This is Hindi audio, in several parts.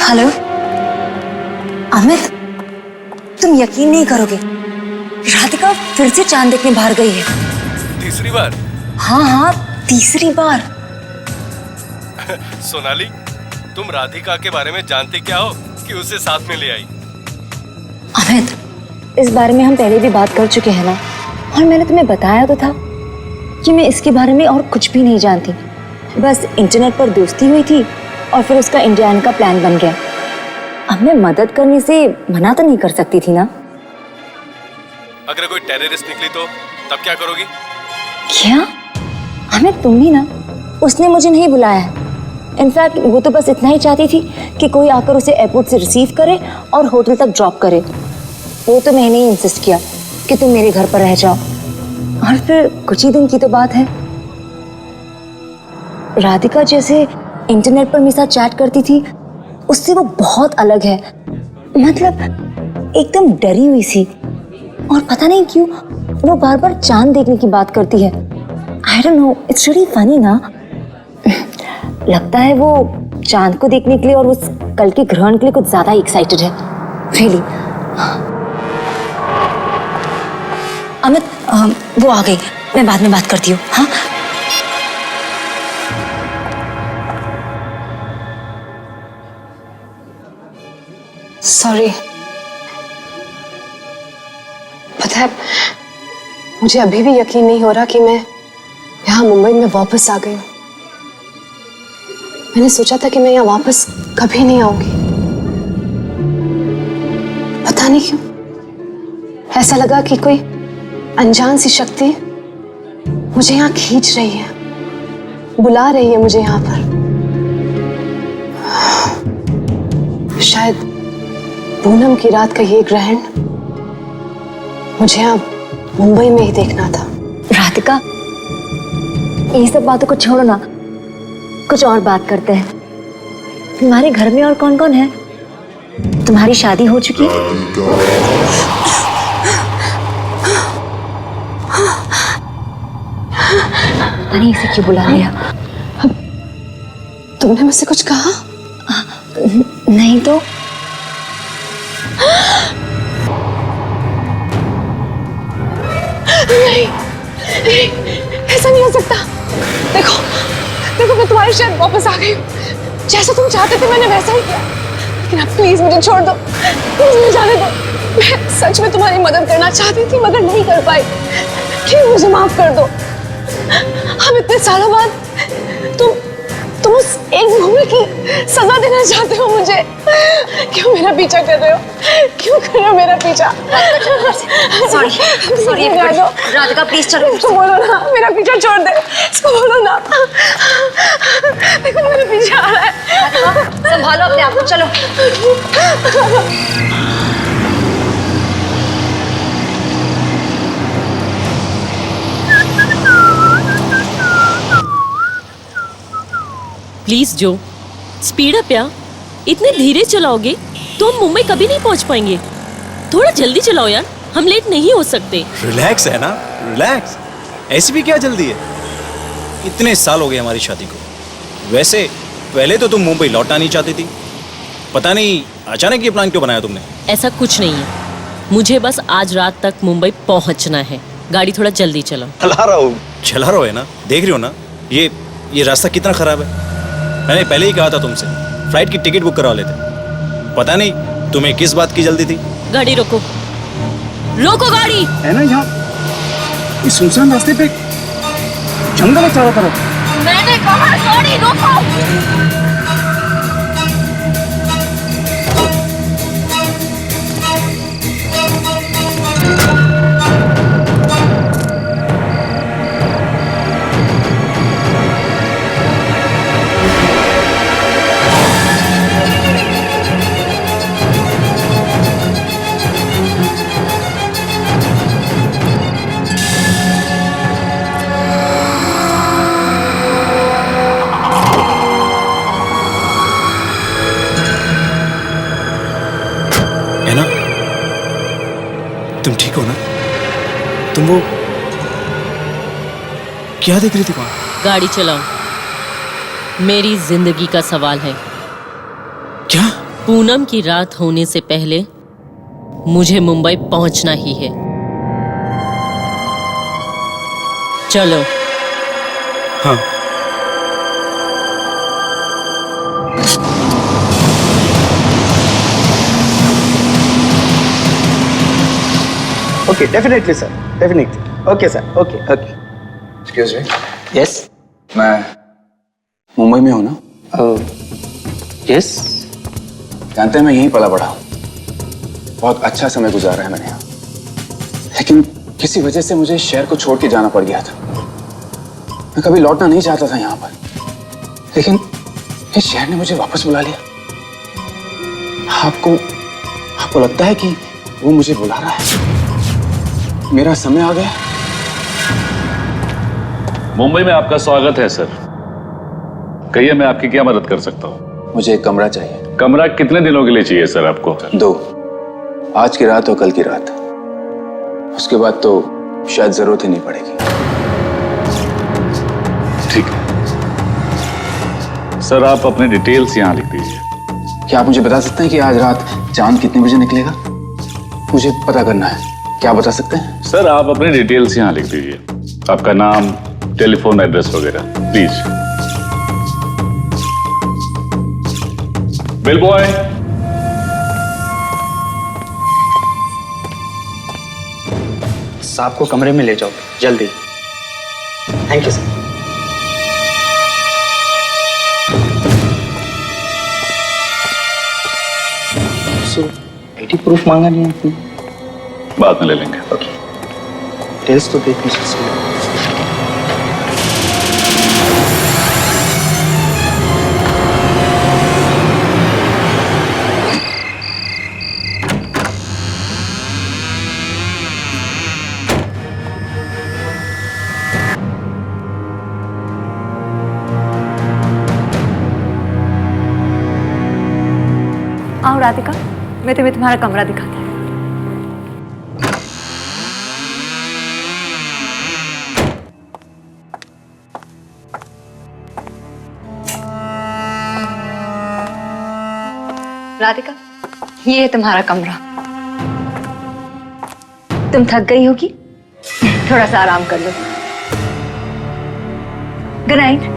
हेलो अमित, तुम यकीन नहीं करोगे, राधिका फिर से चांद देखने बाहर गई है। तीसरी बार? हाँ हाँ, तीसरी बार। सोनाली, तुम राधिका के बारे में जानती क्या हो कि उसे साथ में ले आई? अमित, इस बारे में हम पहले भी बात कर चुके हैं ना, और मैंने तुम्हें बताया तो था कि मैं इसके बारे में और कुछ भी नहीं जानती। बस इंटरनेट पर दोस्ती हुई थी और फिर उसका इंडिया आने का प्लान बन गया। अब मैं मदद करने से मना तो नहीं कर सकती थी ना। अगर कोई टेररिस्ट निकली तो तब क्या करोगी? क्या? अमित, तुम भी ना, उसने मुझे नहीं बुलाया है। इनफैक्ट वो तो बस इतना ही चाहती थी कि कोई आकर उसे एयरपोर्ट से रिसीव करे और होटल तक ड्रॉप करे। वो तो मैंने ही इंसिस्ट किया कि तुम मेरे घर पर रह जाओ। और फिर कुछ ही दिन की तो बात है, राधिका जैसे इंटरनेट पर मेरे साथ चैट करती थी, उससे वो बहुत अलग है। मतलब एकदम डरी हुई सी, और पता नहीं क्यों वो बार बार चांद देखने की बात करती है। I don't know, it's really funny ना। लगता है वो चांद को देखने के लिए और उस कल के ग्रहण के लिए कुछ ज्यादा एक्साइटेड है। रियली। अमित, वो आ गई, मैं बाद में बात करती हूँ। हाँ, सॉरी। पता है, मुझे अभी भी यकीन नहीं हो रहा कि मैं यहाँ मुंबई में वापस आ गई हूँ। मैंने सोचा था कि मैं यहाँ वापस कभी नहीं आऊंगी। पता नहीं क्यों ऐसा लगा कि कोई अनजान सी शक्ति मुझे यहाँ खींच रही है, बुला रही है मुझे यहाँ पर। शायद पूनम की रात का ये ग्रहण मुझे अब मुंबई में ही देखना था। राधिका, ये सब बातों को छोड़ो ना, कुछ और बात करते हैं। तुम्हारे घर में और कौन कौन है? तुम्हारी शादी हो चुकी है? पता नहीं इसे क्यों बुला लिया। तुमने मुझसे कुछ कहा? नहीं तो। नहीं, नहीं, ऐसा नहीं हो सकता। देखो, देखो, मैं तुम्हारे शहर वापस आ गई हूँ। जैसा तुम चाहते थे मैंने वैसा ही किया। लेकिन अब प्लीज मुझे छोड़ दो, प्लीज मुझे जाने दो। मैं सच में तुम्हारी मदद करना चाहती थी मगर नहीं कर पाई। प्लीज मुझे माफ कर दो। हम इतने सालों बाद तुम उस एक भूमि की सजा देना चाहते हो मुझे। क्यों मेरा पीछा कर रहे हो? क्यों कर रहे हो मेरा पीछा? सॉरी, सॉरी राधिका, प्लीज चलो। इसको बोलो ना मेरा पीछा छोड़ दे। इसको बोलो ना। देखो मेरे पीछे आ रहा है। संभालो अपने आप को, चलो। प्लीज जो, स्पीड अप यार। इतने धीरे चलाओगे तो हम मुंबई कभी नहीं पहुंच पाएंगे। थोड़ा जल्दी चलाओ यार, हम लेट नहीं हो सकते। रिलैक्स है ना, रिलैक्स। ऐसी भी क्या जल्दी है? इतने साल हो गए हमारी शादी को। वैसे पहले तो तुम मुंबई लौटना नहीं चाहती थी, पता नहीं अचानक ये प्लान क्यों बनाया तुमने? ऐसा कुछ नहीं है, मुझे बस आज रात तक मुंबई पहुंचना है। गाड़ी थोड़ा जल्दी चलाओ। चला रहा है ना, देख रही हो ना ये रास्ता कितना खराब है। मैंने पहले ही कहा था तुमसे फ्लाइट की टिकट बुक करवा लेते। पता नहीं तुम्हें किस बात की जल्दी थी। गाड़ी रोको, रोको गाड़ी। है ना, यहाँ इस सुनसान रास्ते पे जंगल है चारों तरफ। मैंने कहा गाड़ी रोको। तुम ठीक हो ना? तुम वो क्या देख रही थी वहां? गाड़ी चलाओ, मेरी जिंदगी का सवाल है। क्या? पूनम की रात होने से पहले मुझे मुंबई पहुंचना ही है। चलो। हाँ। Okay, definitely sir, definitely. Okay sir, okay okay. Excuse me. Yes. मैं मुंबई में हूँ ना? यस। जानते हैं मैं यहीं पला बड़ा हूँ। बहुत अच्छा समय गुजारा है मैंने यहाँ, लेकिन किसी वजह से मुझे शहर को छोड़ के जाना पड़ गया था। मैं कभी लौटना नहीं चाहता था यहाँ पर, लेकिन इस शहर ने मुझे वापस बुला लिया। आपको लगता है कि वो मुझे बुला रहा है? मेरा समय आ गया। मुंबई में आपका स्वागत है सर। कहिए मैं आपकी क्या मदद कर सकता हूँ? मुझे एक कमरा चाहिए। कमरा कितने दिनों के लिए चाहिए सर आपको? 2, आज की रात और कल की रात। उसके बाद तो शायद जरूरत ही नहीं पड़ेगी। ठीक है सर, आप अपने डिटेल्स यहाँ लिख दीजिए। क्या आप मुझे बता सकते हैं कि आज रात चांद कितने बजे निकलेगा? मुझे पता करना है। क्या बता सकते हैं? सर आप अपने डिटेल्स यहाँ लिख दीजिए, आपका नाम, टेलीफोन एड्रेस वगैरह, प्लीज। Bill boy. साहब को कमरे में ले जाओ जल्दी। Thank you sir. ID proof मांगा नहीं आपने? बाद में ले लेंगे। ओके, डिटेल्स तो देख लीजिए। आओ राधिका, मैं तुम्हें तुम्हारा कमरा दिखाती हूँ। राधिका, ये है तुम्हारा कमरा। तुम थक गई होगी, थोड़ा सा आराम कर लो। Good night.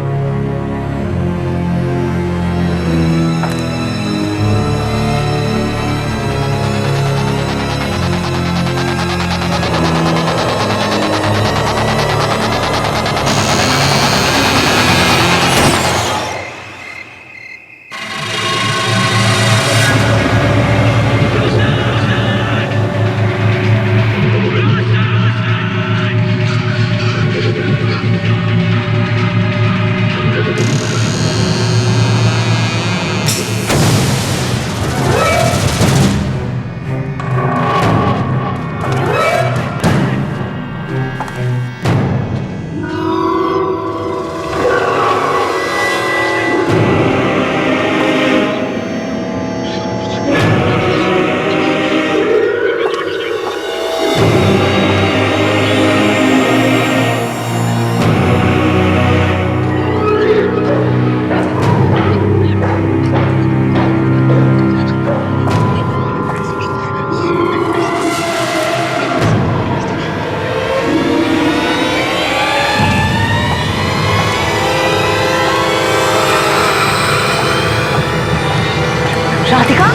राधिका,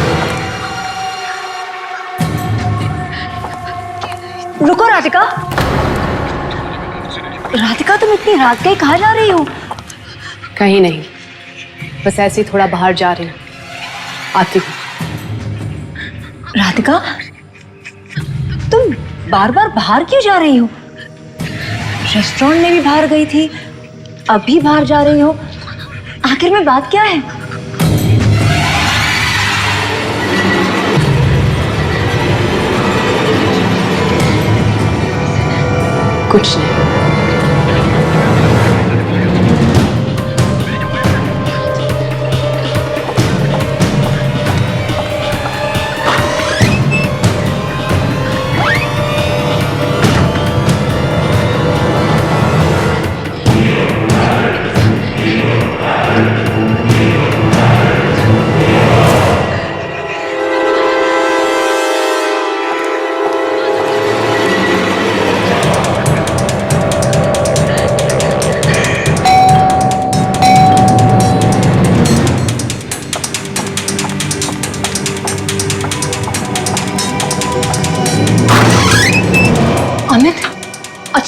रुको राधिका। राधिका, तुम इतनी रात गई, कहाँ जा रही हो? कहीं नहीं, बस ऐसे ही थोड़ा बाहर जा रही हूँ। आती हूँ। राधिका, तुम बार बार बाहर क्यों जा रही हो? रेस्टोरेंट में भी बाहर गई थी, अभी बाहर जा रही हो। आखिर में बात क्या है? कुछ नहीं।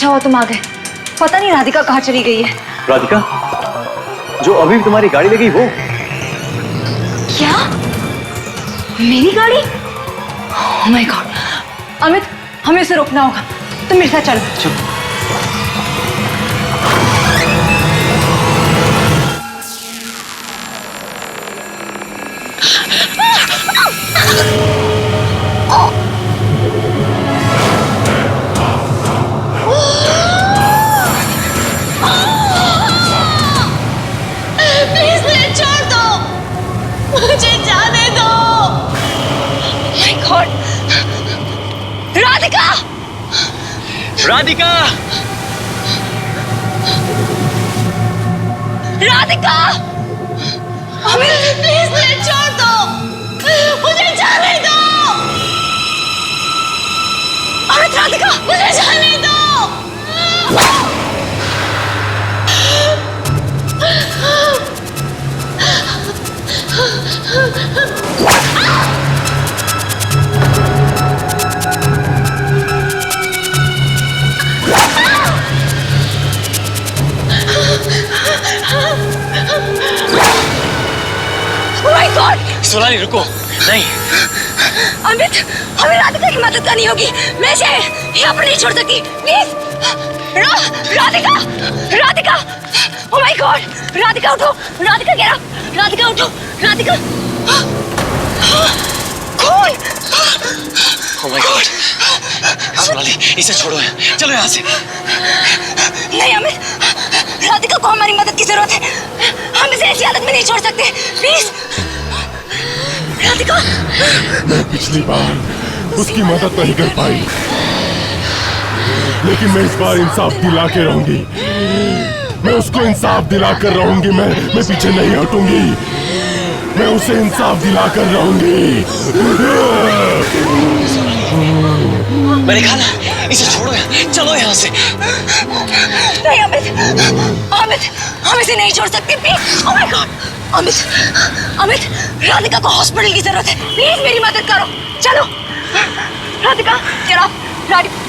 अच्छा हुआ तुम आ गए। पता नहीं राधिका कहाँ चली गई है। राधिका, जो अभी तुम्हारी गाड़ी लगी वो? क्या? मेरी गाड़ी? Oh my God. अमित, हमें उसे रोकना होगा। तुम मेरे साथ चलो। प्लीज मुझे छोड़ दो, मुझे जाने दो। My God, Radhika! Radhika! Radhika! Amit, please मुझे छोड़ दो, मुझे जाने दो। अमित, राधिका, मुझे जाने दो। My God! सोनाली रुको, नहीं। अमित, हमें राधिका की मदद करनी होगी। मैं इसे यहाँ पर नहीं छोड़ सकती। Please, Radhika! Radhika! Oh my God! Radhika उठो! Radhika get up! राधिका उठो! राधिका! कौन? Oh my God! सोनाली, इसे छोड़ो, चलो यहाँ से। नहीं अमित, राधिका को हमारी मदद की जरूरत है। हम इसे ऐसी हालत में नहीं छोड़ सकते। प्लीज, राधिका। मैं पिछली बार उसकी मदद नहीं कर पाई, लेकिन मैं इस बार इंसाफ दिला के रहूंगी। मैं उसको इंसाफ दिला कर रहूंगी। मैं पीछे नहीं हटूंगी। मैं उसे इंसाफ दिला कर रहूंगी। मैंने कहा ना, इसे छोड़ो, चलो यहाँ से। नहीं अमित, अमित, हम इसे नहीं छोड़ सकते। Please, oh my God. Amit, Amit, Radhika को हॉस्पिटल की जरूरत है। प्लीज मेरी मदद करो। चलो, राधिका, get up, राधिका।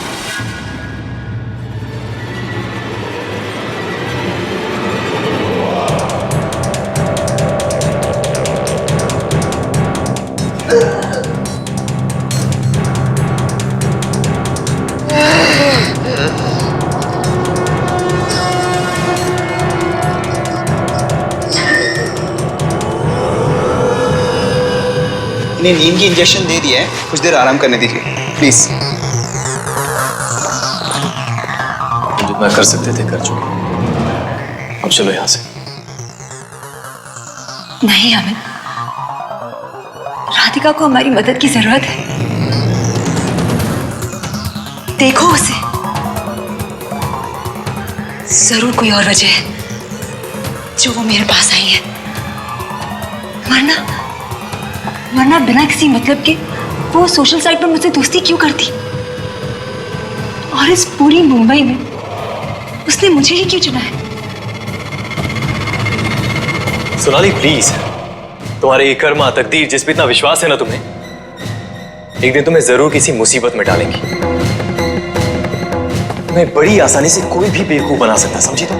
इन्हें नींद की इंजेक्शन दे दिया है, कुछ देर आराम करने दीजिए प्लीज। जितना कर सकते थे कर चुके, अब चलो यहाँ से। नहीं अमित, राधिका को हमारी मदद की जरूरत है। देखो उसे, जरूर कोई और वजह है जो वो मेरे पास आई है। वरना बिना किसी मतलब के वो सोशल साइट पर मुझसे दोस्ती क्यों करती? और इस पूरी मुंबई में उसने मुझे ही क्यों चुना है? सोनाली प्लीज, तुम्हारे ये कर्मा तकदीर जिस पे इतना विश्वास है ना तुम्हें, एक दिन तुम्हें जरूर किसी मुसीबत में डालेंगी। तुम्हें बड़ी आसानी से कोई भी बेवकूफ बना सकता, समझी तुम?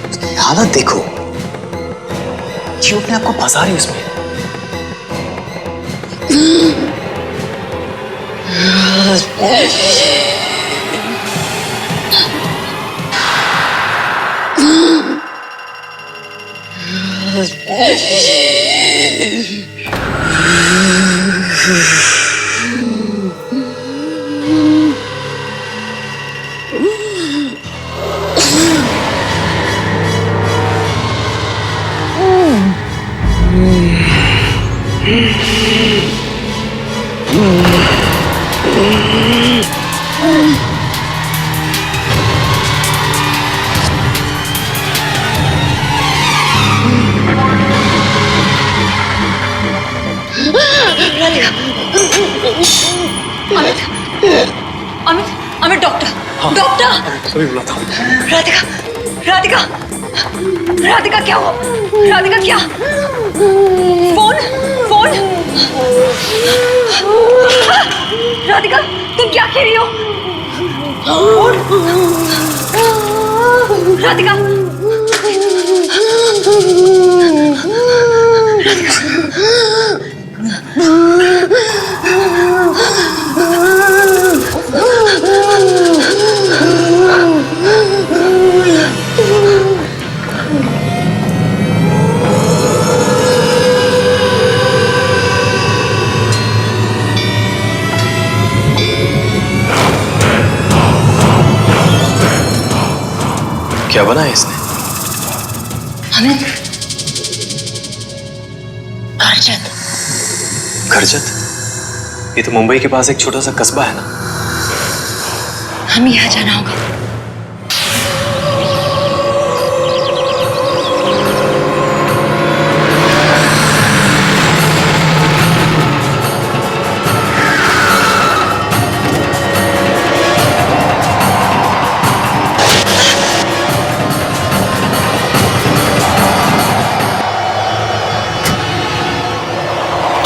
उसकी हालत देखो, क्यों अपने आपको फंसा रही उसमें। Amit, Amit, doctor, doctor. सभी बुलाता हूँ। राधिका, राधिका, राधिका क्या हुआ? राधिका क्या? Phone, phone. राधिका, तुम क्या कह रही हो? राधिका, क्या बना है इसने? अमित, करजत। करजत? ये तो मुंबई के पास एक छोटा सा कस्बा है ना। हमें यहाँ जाना होगा।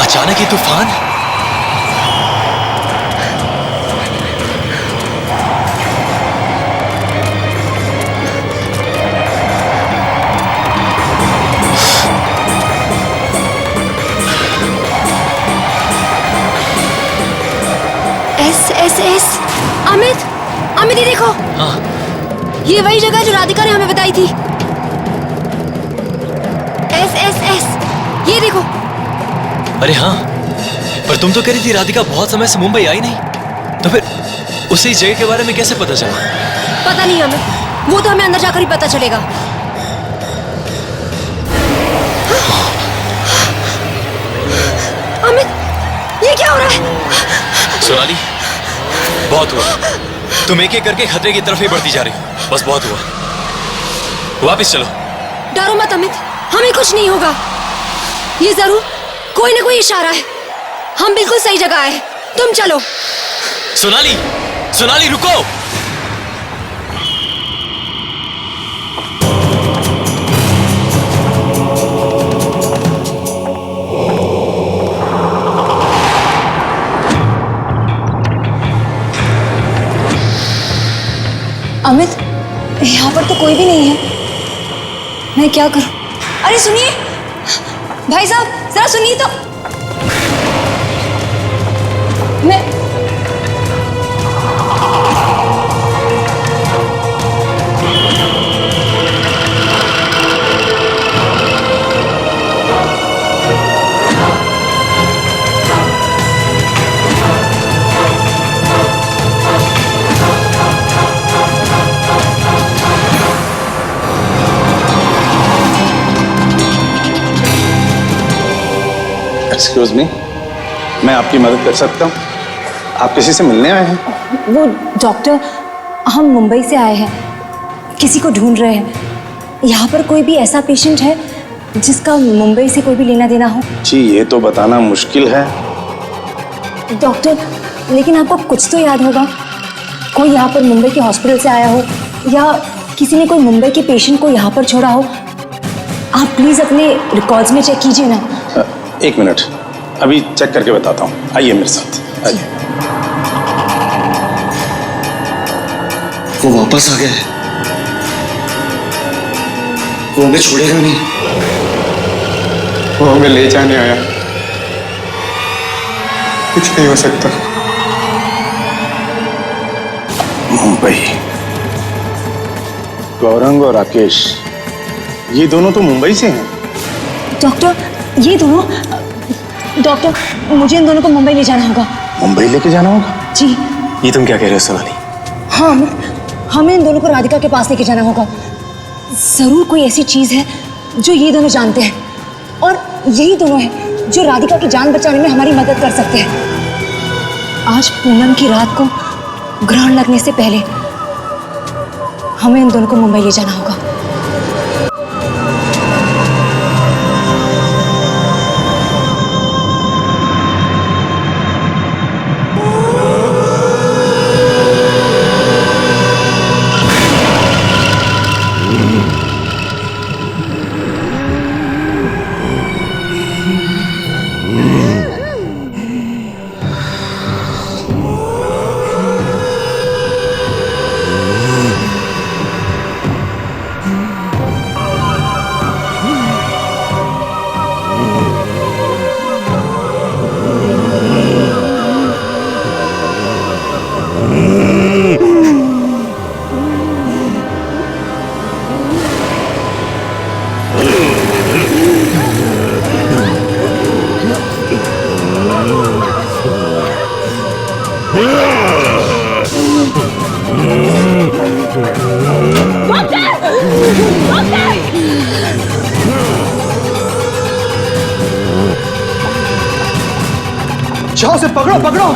अचानक ये तूफान। एस अमित, अमित ये देखो। हाँ। ये वही जगह जो राधिका ने हमें बताई थी। एस ये देखो। अरे हाँ, पर तुम तो कह रही थी राधिका बहुत समय से मुंबई आई नहीं, तो फिर उसी जगह के बारे में कैसे पता चला? पता नहीं अमित, वो तो हमें अंदर जाकर ही पता चलेगा। अमित, ये क्या हो रहा है? सोनाली, बहुत हुआ। तुम एक एक करके खतरे की तरफ ही बढ़ती जा रही हो। बस बहुत हुआ, वापस चलो। डरो मत अमित, हमें कुछ नहीं होगा। ये जरूर कोई ना कोई इशारा है। हम बिल्कुल सही जगह आए, तुम चलो। सोनाली, सोनाली रुको। अमित, यहाँ पर तो कोई भी नहीं है। मैं क्या करूं? अरे सुनिए भाई साहब, जरा सुनिए तो। मैं एक्सक्यूज मी, मैं आपकी मदद कर सकता हूँ? आप किसी से मिलने आए हैं? वो डॉक्टर, हम मुंबई से आए हैं, किसी को ढूंढ रहे हैं। यहाँ पर कोई भी ऐसा पेशेंट है जिसका मुंबई से कोई भी लेना देना हो? जी, ये तो बताना मुश्किल है। डॉक्टर, लेकिन आपको कुछ तो याद होगा। कोई यहाँ पर मुंबई के हॉस्पिटल से आया हो या किसी ने कोई मुंबई के पेशेंट को यहाँ पर छोड़ा हो। आप प्लीज अपने रिकॉर्ड्स में चेक कीजिए ना। एक मिनट, अभी चेक करके बताता हूँ। आइए मेरे साथ, आइए। वो वापस आ गया है। वो हमें छोड़ेगा नहीं। वो हमें ले जाने आया। कुछ नहीं हो सकता। मुंबई, गौरंग और राकेश, ये दोनों तो मुंबई से हैं। डॉक्टर, ये दोनों, डॉक्टर मुझे इन दोनों को मुंबई ले जाना होगा। मुंबई लेके जाना होगा? जी ये तुम क्या कह रहे हो सोनाली? हाँ, हमें इन दोनों को राधिका के पास लेके जाना होगा। जरूर कोई ऐसी चीज है जो ये दोनों जानते हैं, और यही दोनों हैं जो राधिका की जान बचाने में हमारी मदद कर सकते हैं। आज पूनम की रात को ग्रहण लगने से पहले हमें इन दोनों को मुंबई ले जाना होगा। उसे पकड़ो पकड़ो।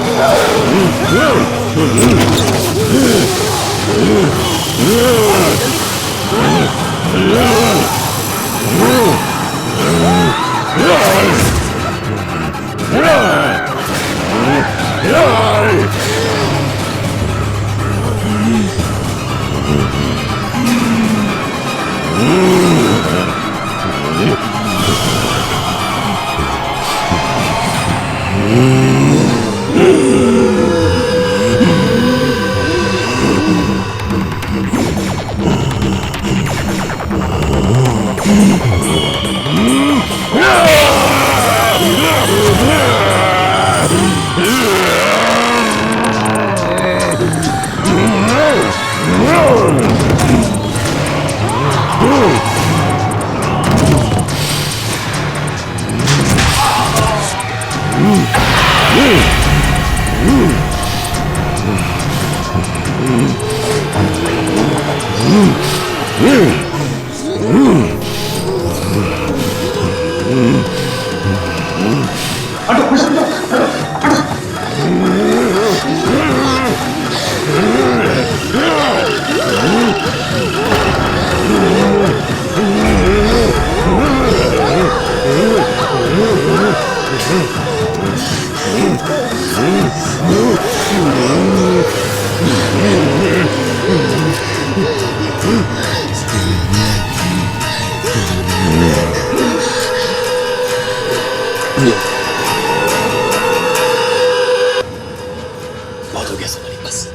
बहुत हो गया सोनाली, बस।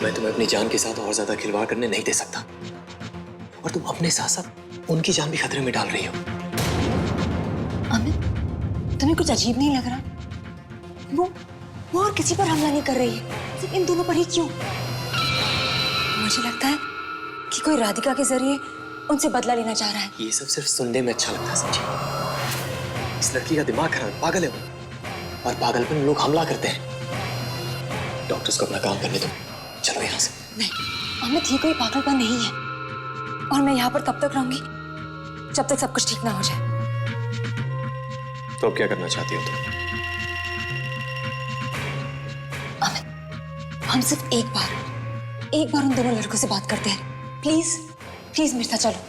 मैं तुम्हें अपनी जान के साथ और ज्यादा खिलवाड़ करने नहीं दे सकता, और तुम अपने साथ साथ उनकी जान भी खतरे में डाल रही हो। अमित, तुम्हें कुछ अजीब नहीं लग रहा? वो और किसी पर हमला नहीं कर रही है, सिर्फ इन दोनों पर ही क्यों? मुझे लगता है कि कोई राधिका के जरिए उनसे बदला लेना चाह रहा है। ये सब सिर्फ सुनने में अच्छा लगता है, समझे? इस लड़की का दिमाग खराब है, पागल है वो, और पागलपन में लोग हमला करते हैं। डॉक्टर्स को अपना काम करने दो, चलो यहाँ से। नहीं अमित, ये कोई पागलपन नहीं है, और मैं यहाँ पर तब तक रहूंगी जब तक सब कुछ ठीक ना हो जाए। तो अब क्या करना चाहती हो तुम? अमित, हम सिर्फ एक बार उन दोनों लड़कों से बात करते हैं। प्लीज प्लीज मेरे साथ चलो।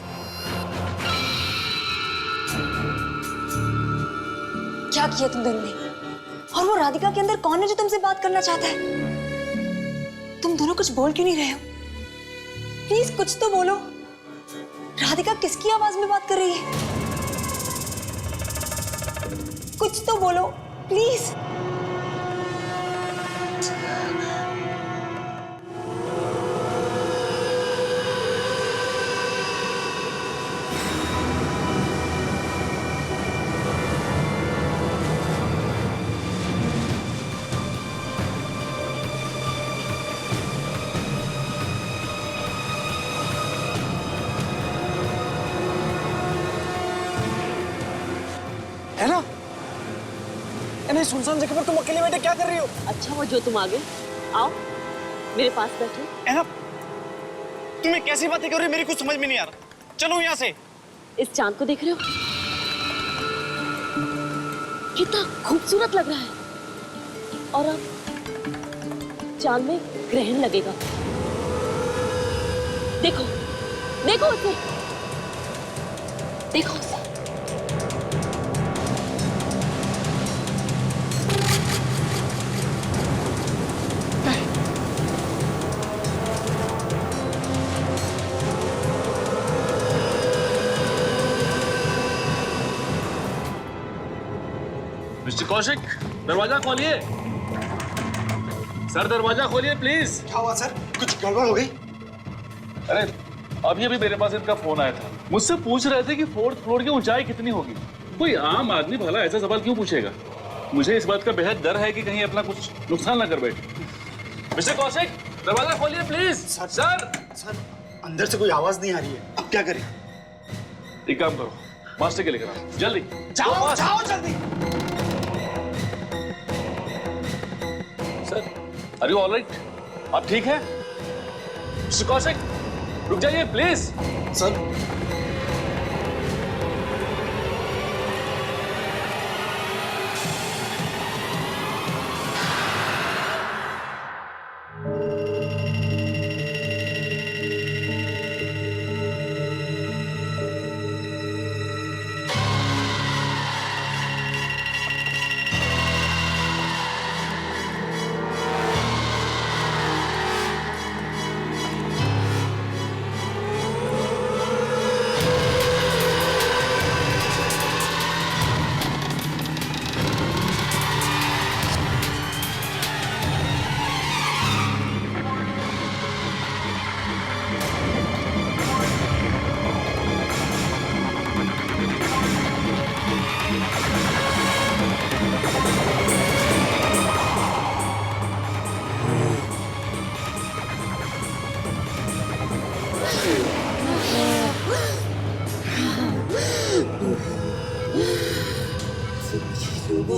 क्या किया तुम दोनों ने? और वो राधिका के अंदर कौन है जो तुमसे बात करना चाहता है? तुम दोनों कुछ बोल क्यों नहीं रहे हो? प्लीज कुछ तो बोलो। राधिका किसकी आवाज में बात कर रही है? कुछ तो बोलो प्लीज। है ना? नहीं, सुनसान जगह पर तुम अकेले बैठे क्या कर रही हो? अच्छा वो जो तुम आ गए, आओ मेरे पास बैठो। है ना? तुम्हें कैसी बातें कर रही हो, मेरी कुछ समझ में नहीं आ रहा। चलो यहाँ से। इस चांद को देख रहे हो? कितना खूबसूरत लग रहा है, और अब चांद में ग्रहण लगेगा। देखो देखो उसे, देखो उसे। मिस्टर कौशिक, दरवाजा खोलिए। सर दरवाजा खोलिए प्लीज। क्या हुआ सर? कुछ गड़बड़ हो गई? अरे अभी अभी मेरे पास इनका फोन आया था, मुझसे पूछ रहे थे कि 4th फ्लोर की ऊंचाई कितनी होगी। कोई आम आदमी भला ऐसा सवाल क्यों पूछेगा? मुझे इस बात का बेहद डर है कि कहीं अपना कुछ नुकसान ना कर बैठे। मिस्टर कौशिक, दरवाजा खोलिए प्लीज। सर अंदर से कोई आवाज नहीं आ रही है, अब क्या करें? एक काम करो, मास्टर के लेकर आओ जल्दी। जाओ जाओ जल्दी। Sir, are you all right? आप ठीक है? मिस्टर कौशिक, रुक जाइए प्लीज। सर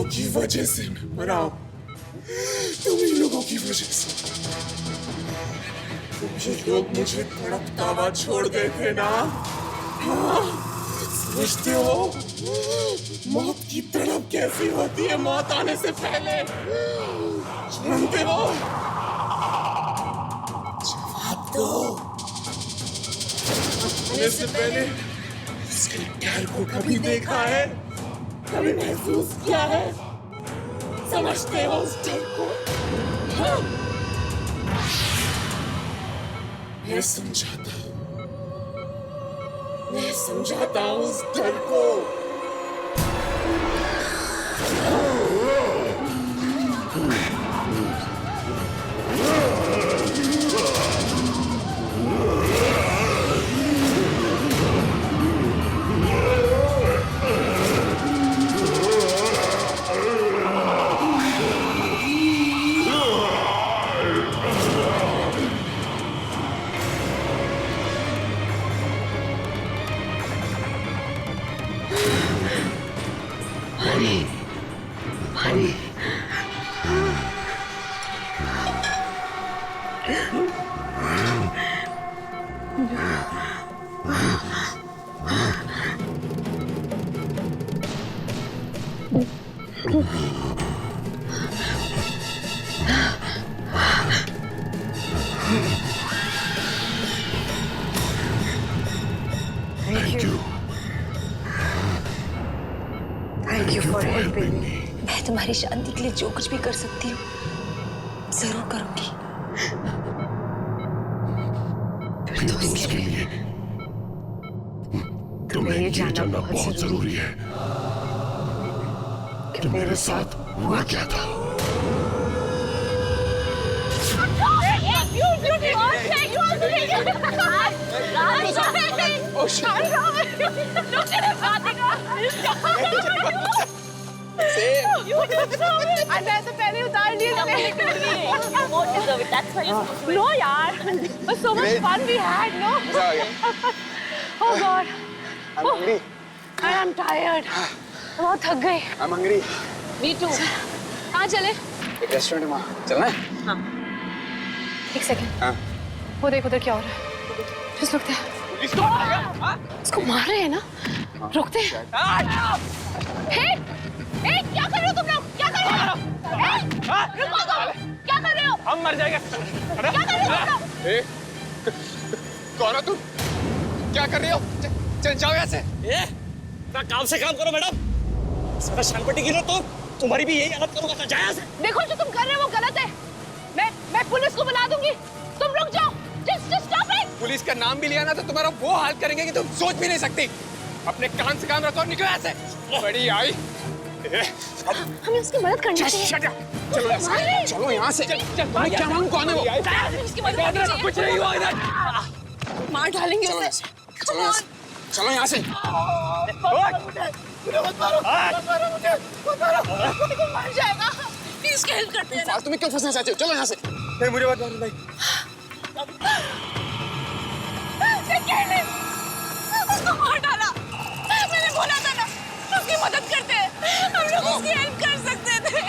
लोगों की वजह से मैं मरा हूं, तुम ही लोगों की वजह से। तुम ही लोग मुझे तड़पता हुआ छोड़ गए थे ना। हाँ, समझते हो मौत की तड़प कैसी होती है मौत आने से पहले? जानते हो? जवाब दो। आने से पहले उसके डर को कभी देखा है, कभी महसूस किया है? समझते हो उस डर को? हाँ? मैं समझाता हूं उस डर को। Thank you for helping me. मैं तुम्हारी शांति के लिए जो कुछ भी कर सकती हूँ जरूर करूंगी। उसके लिए तुम्हें ये जानना बहुत जरूरी है कि मेरे साथ हुआ क्या था। मैं तो पहले उतार लिया। नो यार, but so much fun we had, no? Oh God, I am tired. बहुत थक गई। I'm hungry. Me too. कहाँ चले? एक रेस्टोरेंट में चलना है? हाँ। एक सेकंड। हाँ। वो देख उधर क्या हो रहा है? Just रुकते हैं। इसको मार रहे हैं ना? रुकते हैं। हे, क्या कर रहे हो तुम लोग? क्या कर रहे हो? रुको तुम! क्या कर रहे हो? हम मर जाएंगे। क्या कर रहे हो तुम लोग? कौन हो तुम? क्या कर रहे हो? चल जाओ यहाँ से। काम से काम करो मैडम। सारा शानपट्टी गिरो तो तुम्हारी भी यही हालत करूंगा। जाओ यहाँ से। देखो जो तुम कर रहे हो वो गलत है। मैं पुलिस को बुला दूंगी। तुम रुक जाओ। Just stop it. पुलिस का नाम भी लिया ना तो तुम्हारा वो हाल करेंगे कि तुम सोच भी नहीं सकती। अपने कान से काम रखो और निकलो यहाँ से। बड़ी आई। हमें उसकी मदद करनी चाहिए। चलो यहाँ से। क्या मालूम कौन है वो? उसकी मदद करनी चाहिए। कुछ नहीं हुआ इधर। मार डालेंगे उसे। चलो यहाँ से। मर जाएगा। प्लीज उसकी हेल्प करते हैं ना। फालतू में क्यों फंसना चाहते हो? चलो यहाँ से। नहीं मुझे बात मालूम नहीं। उसको मार डाला। मैंने बोला था ना उसकी मदद करते हैं। हम लोग उसकी हेल्प कर सकते थे।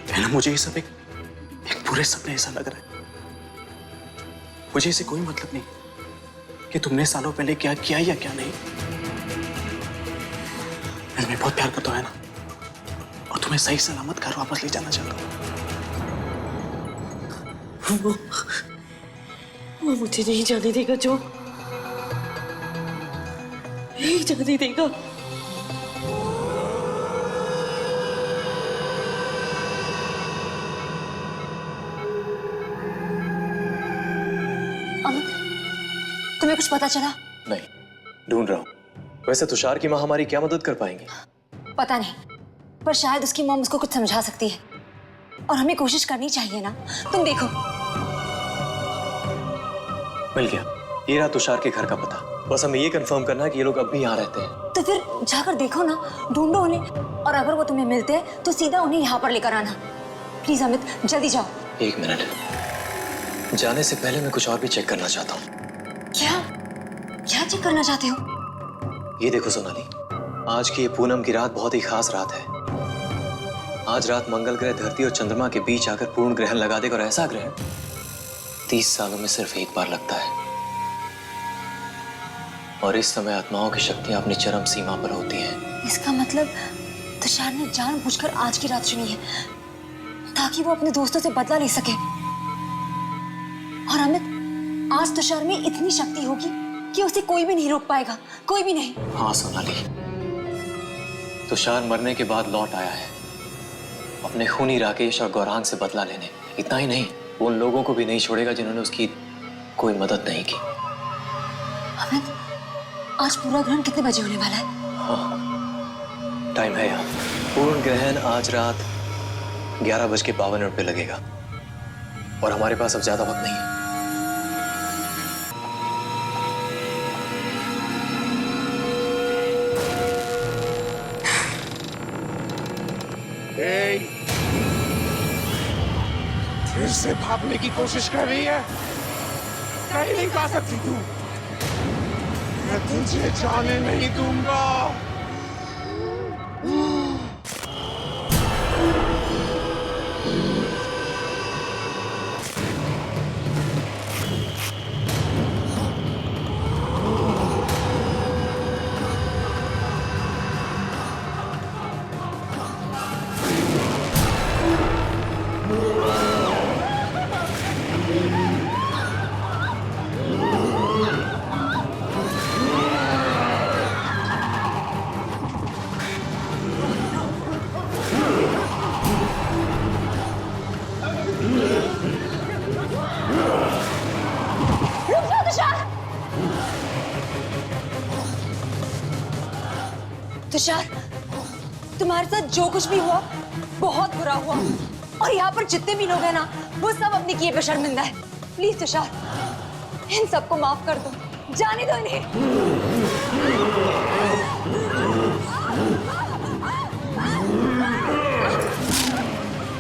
है ना मुझे ये सब एक पूरे सपने ऐसा लग रहा है। मुझे इससे कोई मतलब नहीं कि तुमने सालों पहले क्या किया या क्या नहीं। मैं तुम्हें बहुत प्यार करता हूं ना, और तुम्हें सही सलामत घर वापस ले जाना चाहता हूं। वो मुझे नहीं जाने देगा जो, नहीं जाने देगा। तुम्हें कुछ पता चला? नहीं, ढूंढ रहा हूं। वैसे तुषार की माँ हमारी क्या मदद कर पाएंगी? पता नहीं, पर शायद उसकी मॉम उसको कुछ समझा सकती है और हमें कोशिश करनी चाहिए ना। तुम देखो। मिल गया, ये रहा तुषार के घर का पता। बस हमें ये कंफर्म करना है कि ये लोग अब भी यहाँ रहते हैं। तो फिर जाकर देखो ना, ढूंढो उन्हें, और अगर वो तुम्हें मिलते हैं तो सीधा उन्हें यहाँ पर लेकर आना। प्लीज अमित, जल्दी जाओ। 1 मिनट, जाने से पहले मैं कुछ और भी चेक करना चाहता हूँ। क्या क्या चेक करना चाहते हो? ये देखो सोनाली, आज की ये पूनम की रात बहुत ही खास रात है। आज रात मंगल ग्रह धरती और चंद्रमा के बीच आकर पूर्ण ग्रहण लगा देगा, और ऐसा ग्रहण 30 सालों में सिर्फ एक बार लगता है। और इस समय आत्माओं की शक्तियां अपनी चरम सीमा पर होती हैं। इसका मतलब तुषार ने जानबूझकर आज की रात चुनी है ताकि वो अपने दोस्तों से बदला ले सके। और अमित, आज तुषार में इतनी शक्ति होगी कि उसे कोई भी नहीं रोक पाएगा, कोई भी नहीं। हाँ सोनाली, तुषार मरने के बाद लौट आया है अपने खूनी राकेश और गौरांग से बदला लेने। इतना ही नहीं, वो उन लोगों को भी नहीं छोड़ेगा जिन्होंने उसकी कोई मदद नहीं की। अमित, आज पूरा ग्रहण कितने बजे होने वाला है? हाँ, टाइम है यार। पूर्ण ग्रहण आज रात 11:52 पे लगेगा, और हमारे पास अब ज्यादा वक्त नहीं है। फिर से भागने की कोशिश कर रही है। कहीं नहीं पा सकती तू। मैं तुझे जाने नहीं दूंगा। तुषार, तुम्हारे साथ जो कुछ भी हुआ बहुत बुरा हुआ, और यहाँ पर जितने भी लोग हैं ना, वो सब अपने किए पे शर्मिंदा है। प्लीज तुषार, इन सबको माफ कर दो, जाने दो इन्हें।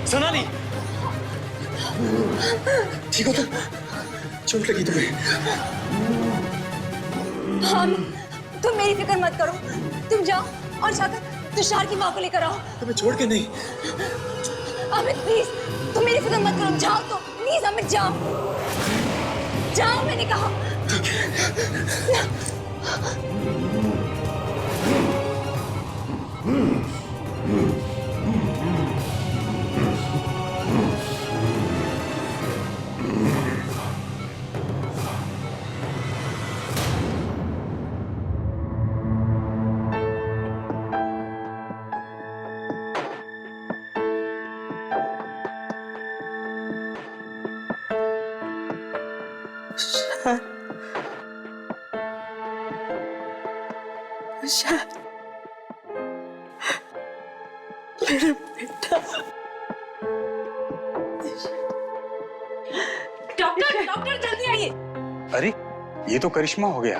सोनाली, ठीक हो तुम? चोट लगी तुम्हें? हाँ, तुम मेरी फिक्र मत करो, तुम जाओ और जाकर तुषार की माँ को लेकर आओ। तुम्हें छोड़ के नहीं। अमित प्लीज, तुम मेरी फिक्र मत करो, जाओ तो प्लीज अमित, जाओ जाओ, मैंने कहा। मेरा बेटा। डॉक्टर जल्दी आइए। अरे ये तो करिश्मा हो गया।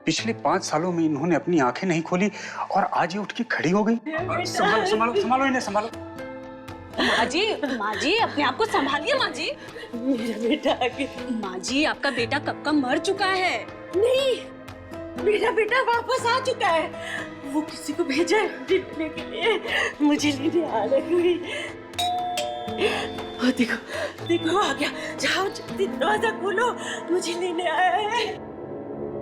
पिछले 5 सालों में इन्होंने अपनी आंखें नहीं खोली और आज ये उठ के खड़ी हो गई। संभालो संभालो संभालो इन्हें, संभालो। माँ जी अपने आप को संभालिए माँ जी। मेरा बेटा माँ जी, आपका बेटा कब का मर चुका है। नहीं, मेरा बेटा वापस आ चुका है। वो किसी को भेजा है लेने के लिए, मुझे लेने आ रही। देखो देखो आ गया, जाओ जल्दी दरवाजा खोलो, मुझे लेने आया है।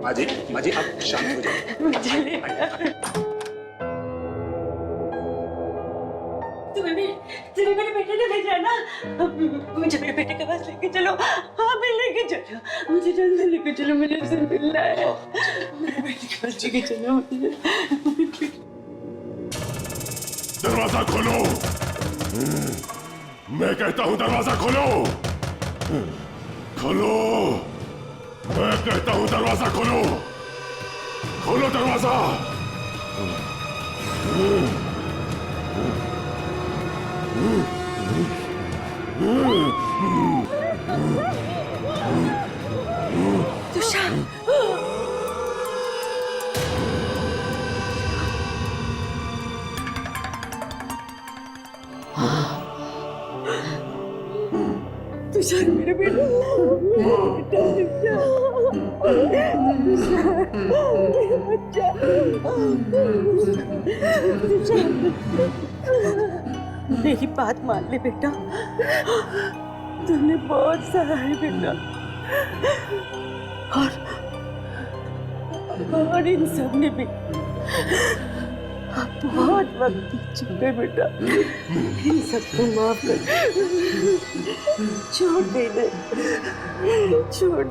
माँ जी आप शांत हो जाओ। मुझे लेने तुम्हें मेरे बेटे ने भेजा है ना, मुझे मेरे बेटे के पास लेके चलो। हाँ मैं लेके चलो, मुझे जल्दी लेके चलो, मुझे उससे मिलना है। मेरे बेटे के पास लेके चलो मुझे। दरवाजा खोलो, मैं कहता हूँ दरवाजा खोलो, खोलो, मैं कहता हूँ दरवाजा खोलो, खोलो दरवाजा। तुषार, तुषार मेरे बेटा, मेरी बात मान ले बेटा, तुमने बहुत सहा है बेटा, और इन सब ने भी आप बहुत वक्त बीत चुके बेटा, इन सबको माफ कर, छोड़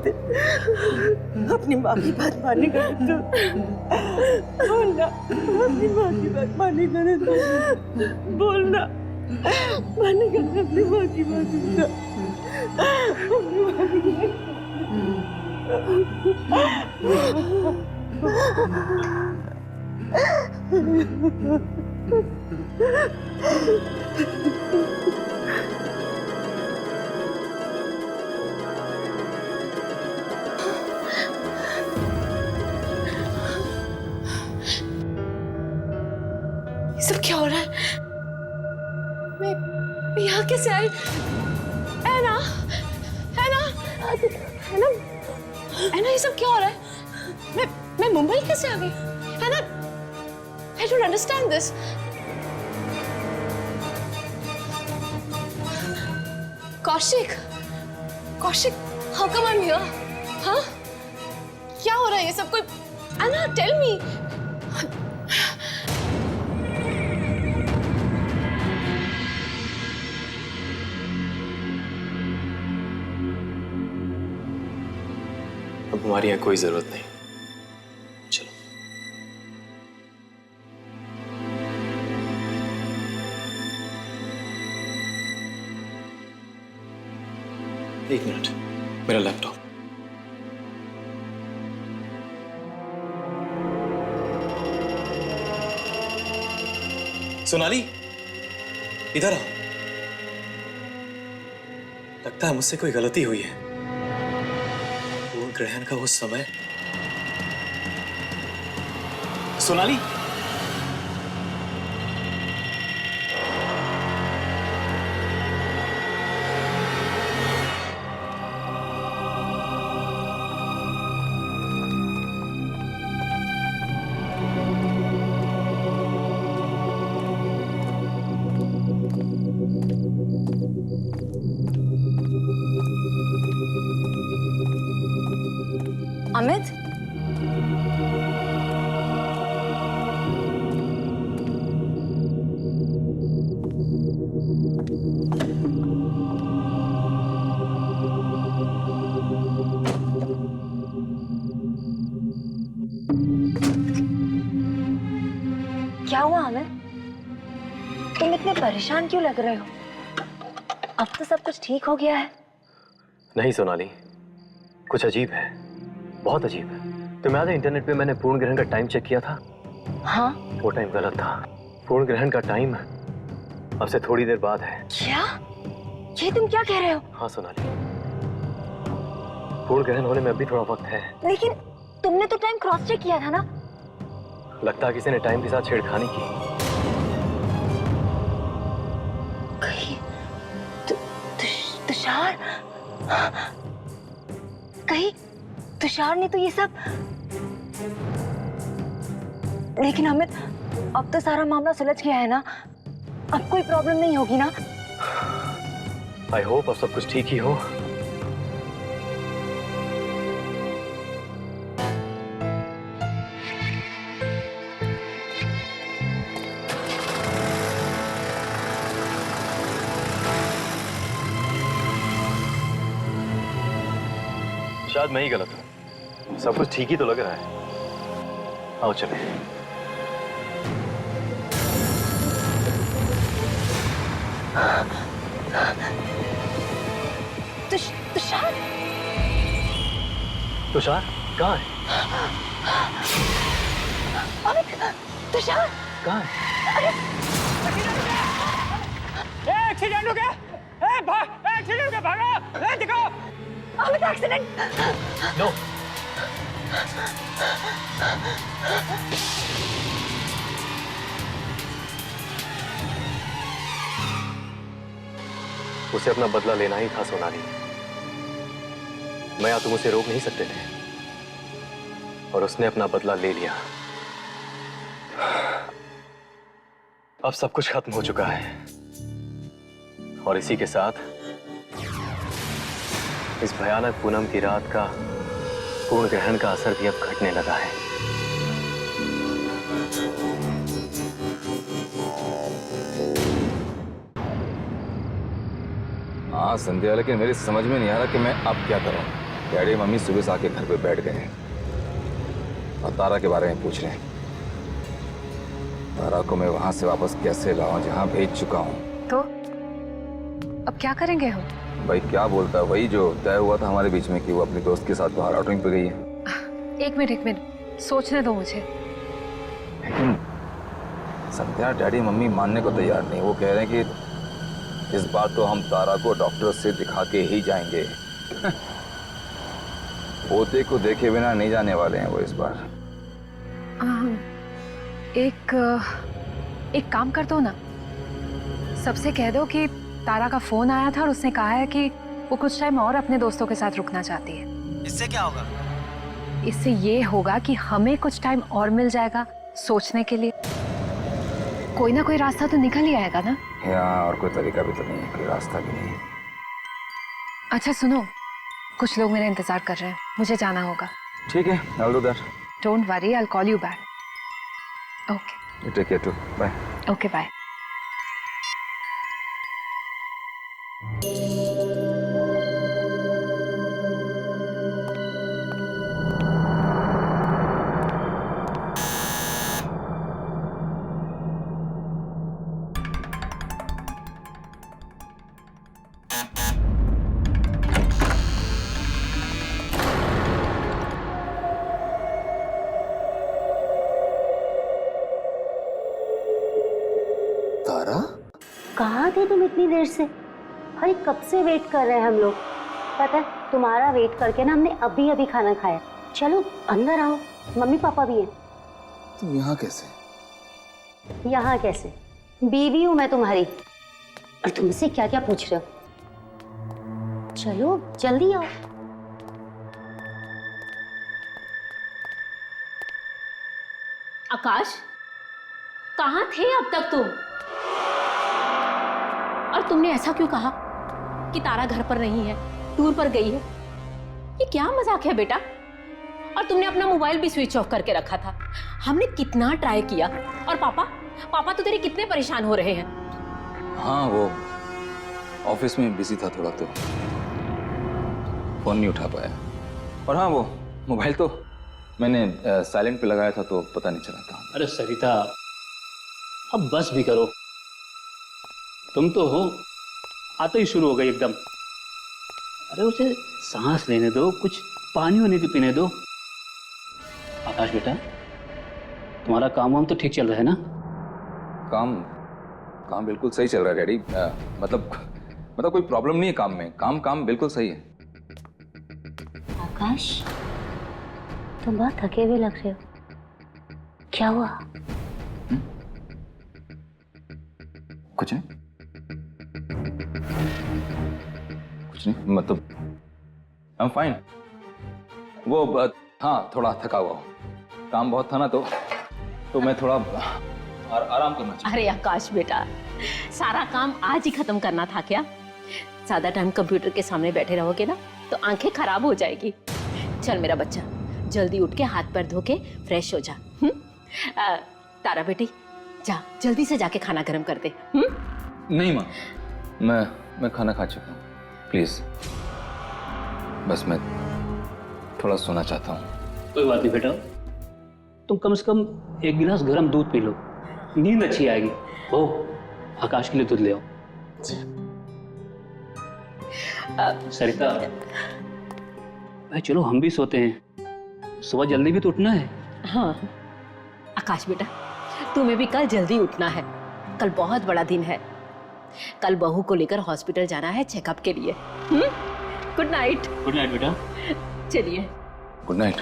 दे, अपनी माँ की बात मानेगा तो बोलना, अपनी माँ की बात मानेगा ना तो बोलना, मानेगा अपनी माँ की बात, ये सब क्या हो रहा है? मैं यहाँ कैसे आई? ऐना, ये सब क्या हो रहा है? मैं मुंबई कैसे आ गई? ऐना, I don't understand this. Kaushik, how come I'm here? हाँ? क्या हो रहा है ये सब? कोई Anna, tell me. अब हमारी यहाँ कोई जरूरत नहीं, चलो। एक मिनट, मेरा लैपटॉप। सोनाली, इधर आओ। लगता है मुझसे कोई गलती हुई है। पूर्ण ग्रहण का वो समय। सोनाली, अमित, क्या हुआ अमित? तुम इतने परेशान क्यों लग रहे हो? अब तो सब कुछ ठीक हो गया है। नहीं सोनाली, कुछ अजीब है, बहुत अजीब है। तुम्हें याद है इंटरनेट पे मैंने पूर्ण ग्रहण का टाइम चेक किया था? हाँ? वो टाइम गलत था। पूर्ण ग्रहण का टाइम अब से थोड़ी देर बाद है। क्या? ये तुम क्या कह रहे हो? हाँ सोनाली, पूर्ण ग्रहण होने में अभी थोड़ा वक्त है। लेकिन तुमने तो टाइम क्रॉस चेक किया था ना? लगता है किसी ने टाइम के साथ छेड़खानी की। तुषार, कहीं तुषार ने तो ये सब। लेकिन अमित, अब तो सारा मामला सुलझ गया है ना? अब कोई प्रॉब्लम नहीं होगी ना? आई होप अब सब कुछ ठीक ही हो। शायद मैं ही गलत हूँ, सब कुछ ठीक ही तो लग रहा है। आओ चले। तुषार? तुषार कहाँ है? अमित, तुषार कहाँ है? एक्सीडेंट हो गया! एक्सीडेंट हो गया, भागो! दिखाओ! अमित, एक्सीडेंट! नो। उसे अपना बदला लेना ही था सोनाली। मैं या तुम उसे रोक नहीं सकते थे, और उसने अपना बदला ले लिया। अब सब कुछ खत्म हो चुका है, और इसी के साथ इस भयानक पूनम की रात का पूर्ण ग्रहण का असर भी अब घटने लगा है। हाँ संध्या, लेकिन मेरी समझ में नहीं आ रहा कि मैं अब क्या करूं। डैडी मम्मी सुबह से आके घर पे बैठ गए हैं और तारा के बारे में पूछ रहे हैं। तारा को मैं वहां से वापस कैसे लाऊं जहां भेज चुका हूं। तो अब क्या करेंगे हम? भाई क्या बोलता है, वही जो तय हुआ था हमारे बीच में कि वो अपने दोस्त के साथ बाहर आउटिंग पे गई है। एक मिनट सोचने दो मुझे। लेकिन संध्या, डैडी मम्मी मानने को तैयार नहीं। वो कह रहे हैं कि इस बार तो हम तारा को डॉक्टर से दिखा के ही जाएंगे। पोते को देखे बिना नहीं जाने वाले हैं वो इस बार। एक काम कर दो ना, सबसे कह दो कि तारा का फोन आया था और उसने कहा है कि वो कुछ टाइम और अपने दोस्तों के साथ रुकना चाहती है। इससे क्या होगा? इससे ये होगा कि हमें कुछ टाइम और मिल जाएगा सोचने के लिए। कोई ना कोई रास्ता तो निकल ही आएगा ना। यहाँ और कोई तरीका भी तो नहीं है, कोई रास्ता भी नहीं है। अच्छा सुनो, कुछ लोग मेरा इंतजार कर रहे हैं, मुझे जाना होगा। ठीक है, I'll do that. Don't worry, I'll call you back. Okay. You take care too. Bye. Okay, bye. तारा, कहाँ थे तुम इतनी देर से? भाई कब से वेट कर रहे हैं हम लोग। पता है तुम्हारा वेट करके ना हमने अभी अभी खाना खाया। चलो अंदर आओ, मम्मी पापा भी हैं। तुम यहाँ कैसे? यहाँ कैसे? बीवी हूँ मैं तुम्हारी, और तुमसे क्या क्या पूछ रहे हो। चलो जल्दी आओ। आकाश, कहाँ थे अब तक तुम? और तुमने ऐसा क्यों कहा कि तारा घर पर नहीं है, टूर पर गई है? ये क्या मजाक है बेटा? और तुमने अपना मोबाइल भी स्विच ऑफ करके रखा था। हमने कितना ट्राई किया, और पापा तो तेरे कितने परेशान हो रहे हैं। हाँ, वो ऑफिस में बिजी था थोड़ा, तो फोन नहीं उठा पाया। और हाँ, वो मोबाइल तो मैंने साइलेंट पे लगाया था, तो पता नहीं चला था। अरे सरिता, अब बस भी करो। तुम तो हो, आते ही शुरू हो गई एकदम। अरे उसे सांस लेने दो, कुछ पानी वानी तो पीने दो। आकाश बेटा, तुम्हारा काम वाम तो ठीक चल रहा है ना? काम बिल्कुल सही चल रहा है डैडी। मतलब कोई प्रॉब्लम नहीं है काम में। काम बिल्कुल सही है। आकाश, तुम बहुत थके हुए लग रहे हो, क्या हुआ? कुछ नहीं, मतलब आई एम फाइन। वो हाँ, थोड़ा थका हुआ हूँ, काम बहुत था ना, तो मैं थोड़ा आराम करना चाहिए। अरे आकाश बेटा, सारा काम आज ही खत्म करना था क्या? ज्यादा टाइम कंप्यूटर के सामने बैठे रहोगे ना तो आंखें खराब हो जाएगी। चल मेरा बच्चा, जल्दी उठ के हाथ पैर धो के फ्रेश हो जा। तारा बेटी, जा जल्दी से जाके खाना गर्म कर दे। नहीं माँ, मैं खाना खा चुका हूँ। प्लीज, बस मैं थोड़ा सोना चाहता हूँ। कोई बात नहीं बेटा, तुम कम से कम एक गिलास गर्म दूध पी लो, नींद अच्छी आएगी। ओ, आकाश के लिए दूध ले आओ। सरिता भाई, चलो हम भी सोते हैं, सुबह जल्दी भी तो उठना है। हाँ आकाश बेटा, तुम्हें भी कल जल्दी उठना है। कल बहुत बड़ा दिन है। कल बहू को लेकर हॉस्पिटल जाना है चेकअप के लिए। Good night. गुड नाइट बेटा। चलिए, गुड नाइट।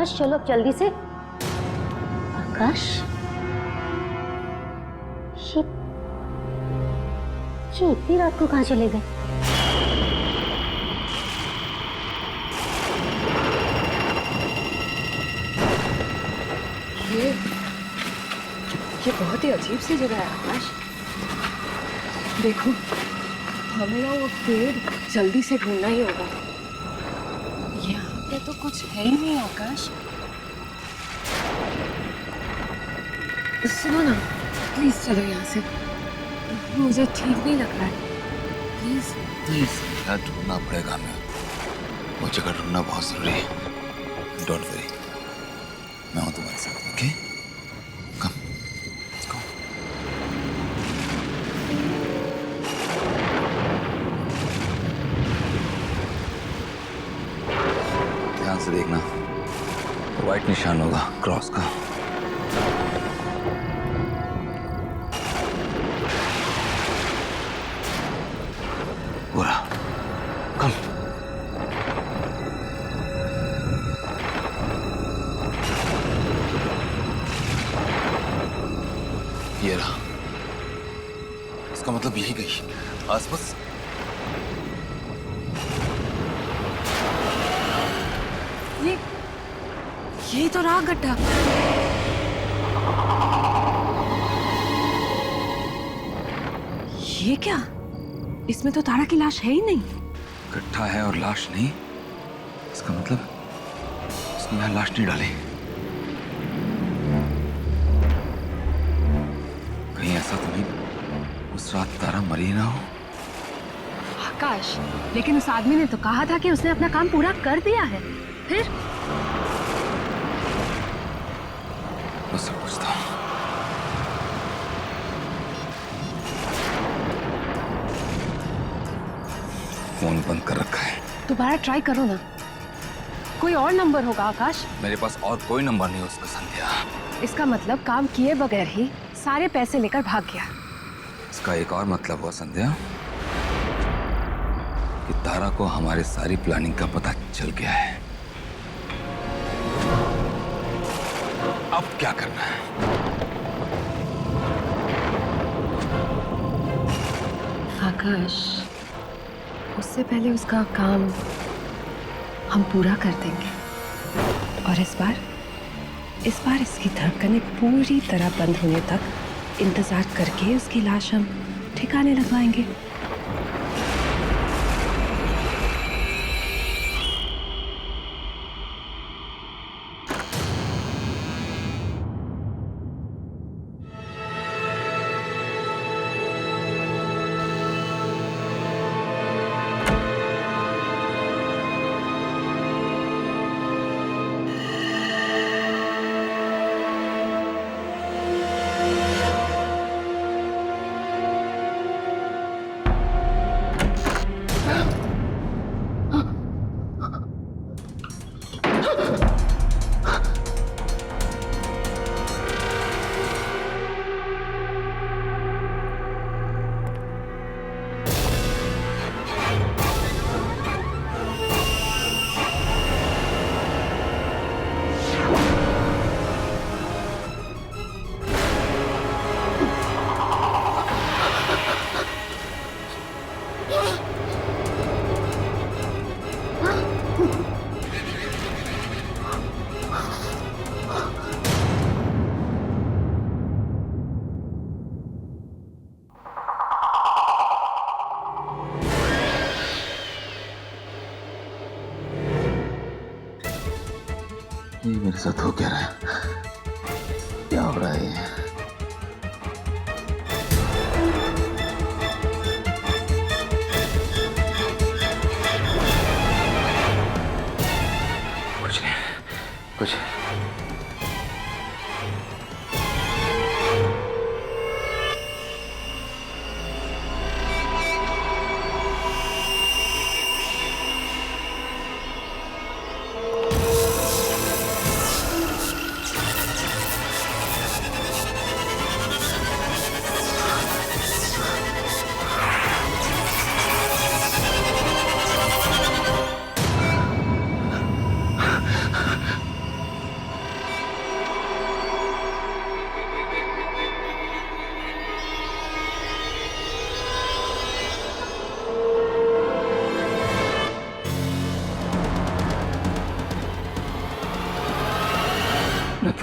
आकाश चलो अब जल्दी से। आकाश, ये इतनी रात को कहाँ चले गए? ये बहुत ही अजीब सी जगह है आकाश। देखो, हमें ना वो पेड़ जल्दी से ढूंढना ही होगा। यहाँ पे तो कुछ है ही नहीं आकाश। सुनो ना, प्लीज चलो यहाँ से, मुझे ठीक नहीं लग रहा है। प्लीज प्लीज यार, ढूंढना पड़ेगा हमें। वो जगह ढूंढना बहुत जरूरी है। डोंट वरी, मैं हूं तुम्हारे साथ। Okay, come let's go. ध्यान से देखना, व्हाइट निशान होगा क्रॉस का। पूरा कम। ये रहा, इसका मतलब यही गई आसपास। ये तो रहा गड्ढा। ये क्या? इसमें तो तारा की लाश है ही नहीं। गड्ढा है और लाश नहीं, इसका मतलब उसने यहाँ लाश नहीं डाली। कहीं ऐसा तो नहीं उस रात तारा मरी ना हो? आकाश, लेकिन उस आदमी ने तो कहा था कि उसने अपना काम पूरा कर दिया है। फिर मुझसे पूछता हूँ। फोन बंद कर रखा है। दोबारा ट्राई करो ना, कोई और नंबर होगा आकाश। मेरे पास और कोई नंबर नहीं उसका संध्या। इसका मतलब काम किए बगैर ही सारे पैसे लेकर भाग गया। इसका एक और मतलब हुआ संध्या कि तारा को हमारे सारी प्लानिंग का पता चल गया है। अब क्या करना है? आकाश, उससे पहले उसका काम हम पूरा कर देंगे। और इस बार इसकी धड़कनें पूरी तरह बंद होने तक इंतजार करके उसकी लाश हम ठिकाने लगवाएंगे। ये मेरे साथ हो क्या रहा है? क्या हो रहा है ये? कुछ नहीं, कुछ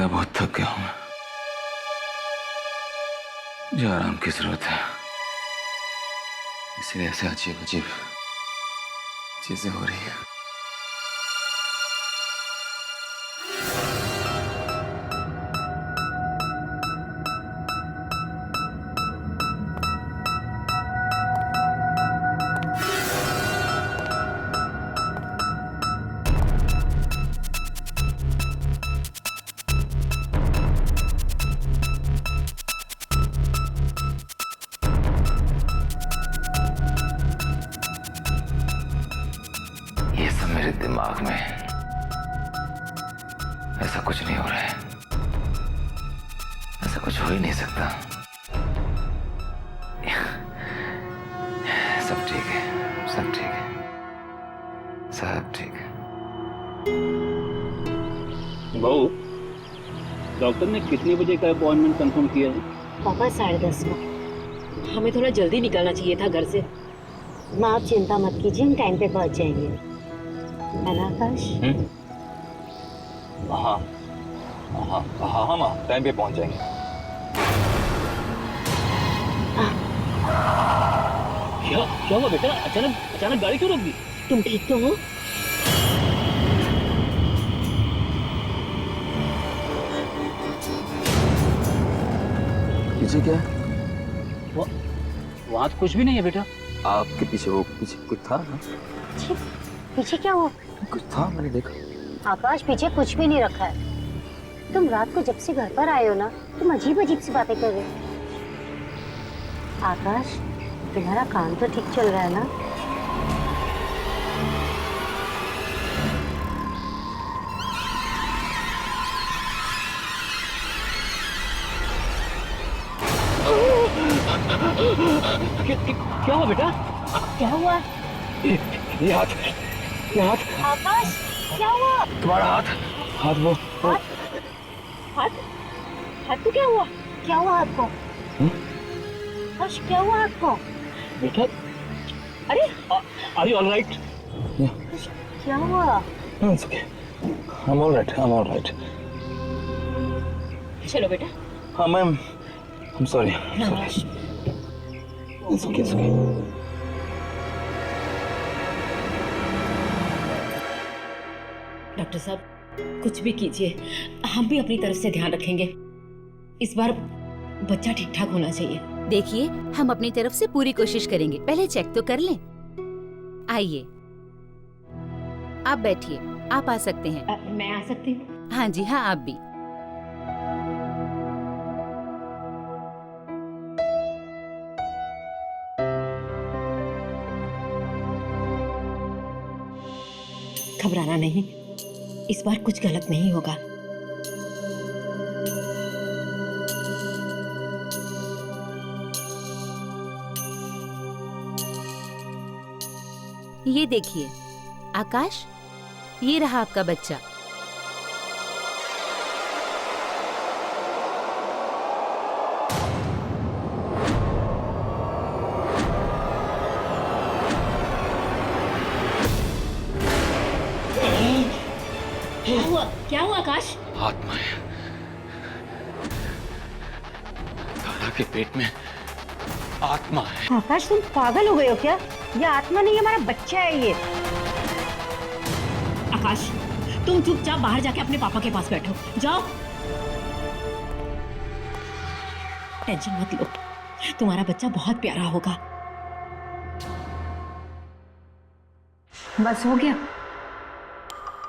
लगता है बहुत थक गया हूं मैं। मुझे आराम की जरूरत है, इसलिए ऐसे अजीब अजीब चीजें हो रही है। मेरे दिमाग में ऐसा कुछ नहीं हो रहा है, ऐसा कुछ हो ही नहीं सकता। सब ठीक है, सब ठीक है, सब ठीक है। बहू, डॉक्टर ने कितने बजे का अपॉइंटमेंट कंफर्म किया है? पापा 10:30 का। हमें थोड़ा जल्दी निकलना चाहिए था घर से। माँ आप चिंता मत कीजिए, हम टाइम पे पहुंच जाएंगे। है ना आकाश? हाँ हाँ हाँ हाँ माँ, टाइम पे पहुंच जाएंगे। क्या हुआ बेटा? अचानक गाड़ी क्यों रोक दी? तुम ठीक तो हो? पीछे क्या है? वहाँ तो कुछ भी नहीं है बेटा। आपके पीछे वो पीछे कुछ था ना? पीछे क्या हुआ? कुछ था, मैंने देखा। आकाश पीछे कुछ भी नहीं रखा है। तुम रात को जब से घर पर आए हो ना, तुम अजीब अजीब सी बातें कर रहे हो। आकाश तुम्हारा काम तो ठीक चल रहा है ना? क्या हुआ बेटा? क्या हुआ? ये हाथ, ये हाथ। आकाश क्या हुआ? तुम्हारा हाथ, हाथ वो। हाथ? हाथ को क्या हुआ? क्या हुआ हाथ को? आकाश क्या हुआ हाथ को? बेटा, अरे आर यू ऑलराइट? क्या हुआ? It's okay. I'm all right. I'm all right. चलो बेटा। हाँ ma'am, I'm sorry. I'm sorry. It's okay. It's okay. Doctor साहब, कुछ भी कीजिए, हम भी अपनी तरफ से ध्यान रखेंगे। इस बार बच्चा ठीक ठाक होना चाहिए। देखिए, हम अपनी तरफ से पूरी कोशिश करेंगे। पहले चेक तो कर लें। आइए, आप बैठिए। आप आ सकते हैं। मैं आ सकती हूँ? हाँ जी हाँ, आप भी। घबराना नहीं, इस बार कुछ गलत नहीं होगा। ये देखिए आकाश, ये रहा आपका बच्चा। क्या हुआ आकाश? आत्मा है। दादा के पेट में आत्मा है। आकाश तुम पागल हो गए हो क्या? ये आत्मा नहीं, हमारा बच्चा है ये। आकाश, तुम चुपचाप बाहर जाके अपने पापा के पास बैठो। जाओ। टेंशन मत लो, तुम्हारा बच्चा बहुत प्यारा होगा। बस हो गया।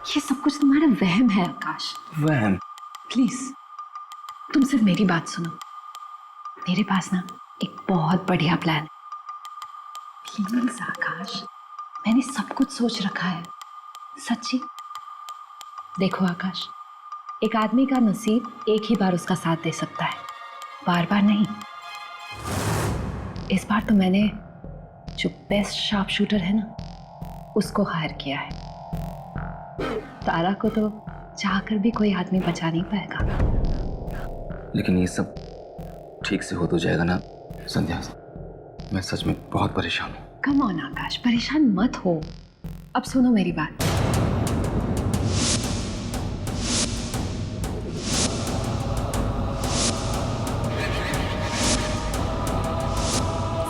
ये सब कुछ तुम्हारा वहम है आकाश। वहम? प्लीज तुम सिर्फ मेरी बात सुनो। मेरे पास ना एक बहुत बढ़िया प्लान है। प्लीज आकाश, मैंने सब कुछ सोच रखा है, सच्ची। देखो आकाश, एक आदमी का नसीब एक ही बार उसका साथ दे सकता है, बार बार नहीं। इस बार तो मैंने जो बेस्ट शार्प शूटर है ना, उसको हायर किया है। तारा को तो चाहकर भी कोई आदमी बचा नहीं पाएगा। लेकिन ये सब ठीक से हो तो जाएगा ना संध्या? मैं सच में बहुत परेशान हूँ। कम ऑन आकाश, परेशान मत हो। अब सुनो मेरी बात।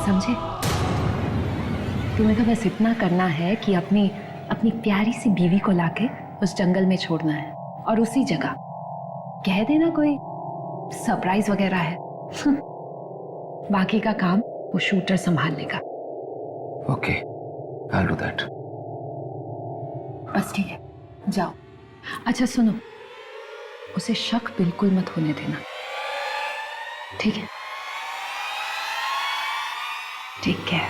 समझे? तुम्हें तो बस इतना करना है कि अपनी अपनी प्यारी सी बीवी को लाके उस जंगल में छोड़ना है और उसी जगह कह देना कोई सरप्राइज वगैरह है। बाकी का काम वो शूटर संभाल लेगा। Okay, I'll do that. बस ठीक है, जाओ। अच्छा सुनो, उसे शक बिल्कुल मत होने देना, ठीक है? ठीक है।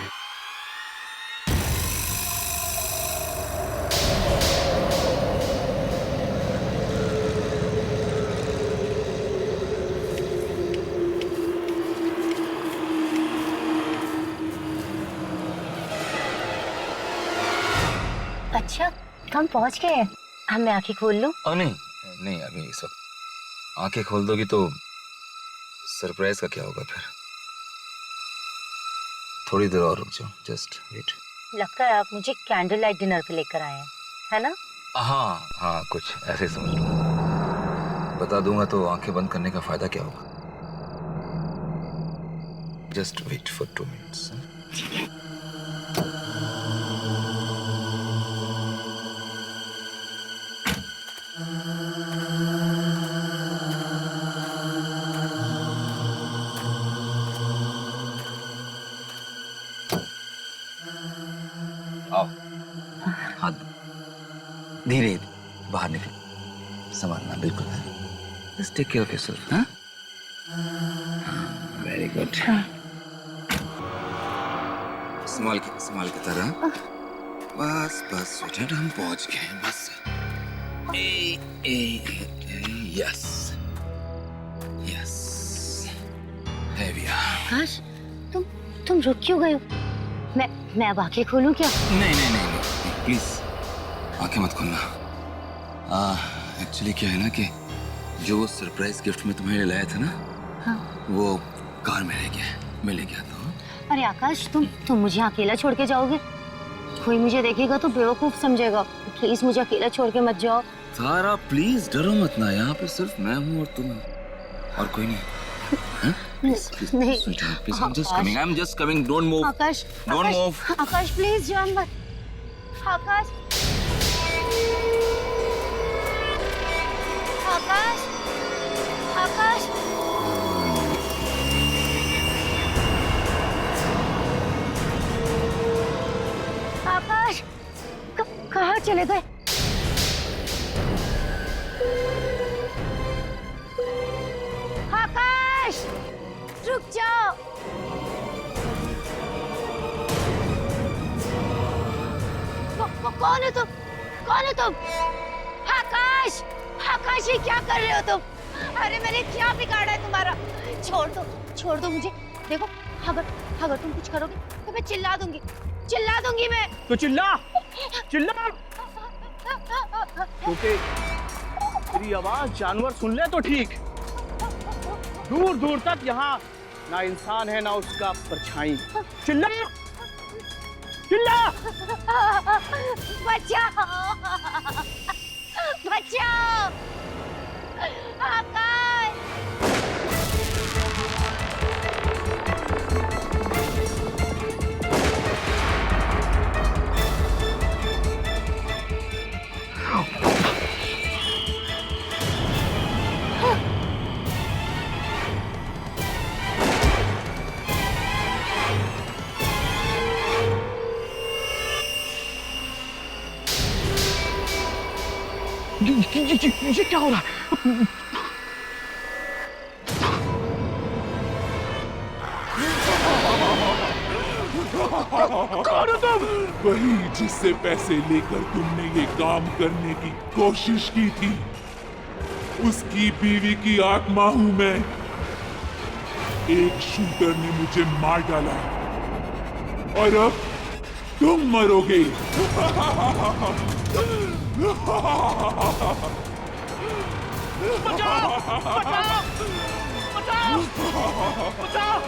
अच्छा, हम पहुंच गए हैं। हम मैं आंखें खोल लूं? नहीं नहीं, अभी इस वक्त आंखें खोल दोगी तो सरप्राइज का क्या होगा फिर? थोड़ी देर और रुक जाओ, जस्ट वेट। लगता है आप मुझे कैंडल लाइट डिनर पे लेकर आए हैं, है ना? हाँ हाँ, कुछ ऐसे समझ लो। बता दूंगा तो आंखें बंद करने का फायदा क्या होगा? Just wait for 2 minutes. ठीक है। आओ, हाथ धीरे बाहर निकलो, संभालना बिल्कुल है। Just take care of yourself. हाँ, वेरी गुड। संभाल के तरह। बस बस स्वीटहार्ट, हम पहुंच गए हैं। बस यस यस, आकाश, तुम रुक क्यों गए हो? मैं अब आंखें खोलूं क्या? नहीं, प्लीज आंखें मत खोलना। एक्चुअली क्या है ना कि जो वो सरप्राइज गिफ्ट में तुम्हें लाया था ना, हाँ। वो कार में रह गया, मैं ले गया था। अरे आकाश, तुम मुझे अकेला छोड़ के जाओगे? कोई मुझे देखेगा तो बेवकूफ समझेगा। प्लीज मुझे अकेला छोड़ के मत जाओ। सारा प्लीज डरो मत ना, यहाँ पे सिर्फ मैं हूँ और तुम और कोई नहीं। नहीं, please, I'm just coming, don't move. Akash, Don't move. Akash please जान मत। आकाश, आकाश, आकाश, आकाश, कहाँ चले गए? आकाश, रुक जाओ। कौन है तुम? कौन है तुम? आकाश, आकाश, ये क्या कर रहे हो तुम? अरे मैंने क्या बिगाड़ा है तुम्हारा? छोड़ दो मुझे। देखो, अगर तुम कुछ करोगे तो मैं चिल्ला दूंगी मैं। तो चिल्ला क्योंकि तेरी आवाज जानवर सुन ले तो ठीक। दूर दूर तक यहाँ ना इंसान है ना उसका परछाई। चिल्ला बचाओ आकाश। ये क्या हो रहा है? कौन हो तुम? वही जिससे पैसे लेकर तुमने ये काम करने की कोशिश की थी, उसकी बीवी की आत्मा हूं मैं। एक शूटर ने मुझे मार डाला और अब तुम मरोगे। बचाओ!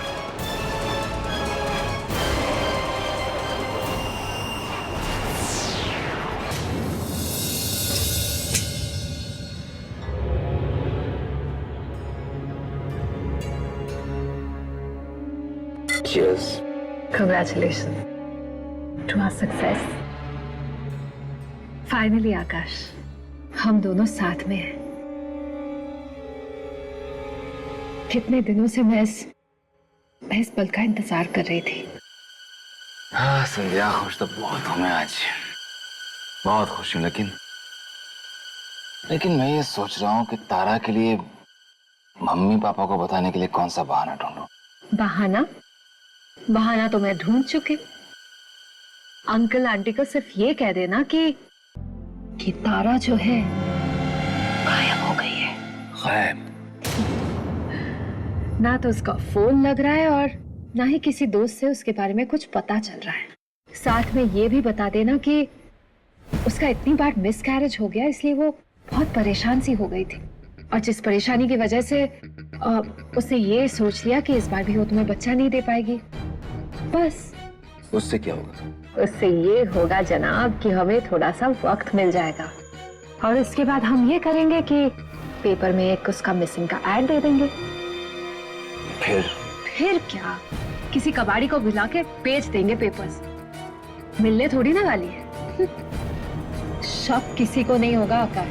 Cheers. Congratulations to our success. Finally आकाश, हम दोनों साथ में हैं। कितने दिनों से मैं इस पल का इंतजार कर रही थी। हाँ संध्या, खुश तो बहुत हूँ मैं आज, बहुत खुश हूँ। लेकिन मैं ये सोच रहा हूँ कि तारा के लिए मम्मी पापा को बताने के लिए कौन सा बहाना ढूंढूं। बहाना तो मैं ढूंढ चुकी। अंकल आंटी को सिर्फ ये कह देना कि तारा जो है गायब हो गई है। गायब? ना तो उसका फोन लग रहा है और ना ही किसी दोस्त से उसके बारे में कुछ पता चल रहा है। साथ में ये भी बता देना कि उसका इतनी बार मिसकैरेज हो गया, इसलिए वो बहुत परेशान सी हो गई थी और जिस परेशानी की वजह से उसने ये सोच लिया कि इस बार भी वो तुम्हें बच्चा नहीं दे पाएगी। बस उससे क्या होगा? उससे ये होगा जनाब कि हमें थोड़ा सा वक्त मिल जाएगा और इसके बाद हम ये करेंगे कि पेपर में एक उसका मिसिंग का ऐड दे देंगे। फिर क्या, किसी कबाड़ी को बुला के बेच देंगे पेपर्स। मिलने थोड़ी ना वाली है। शक किसी को नहीं होगा आकाश।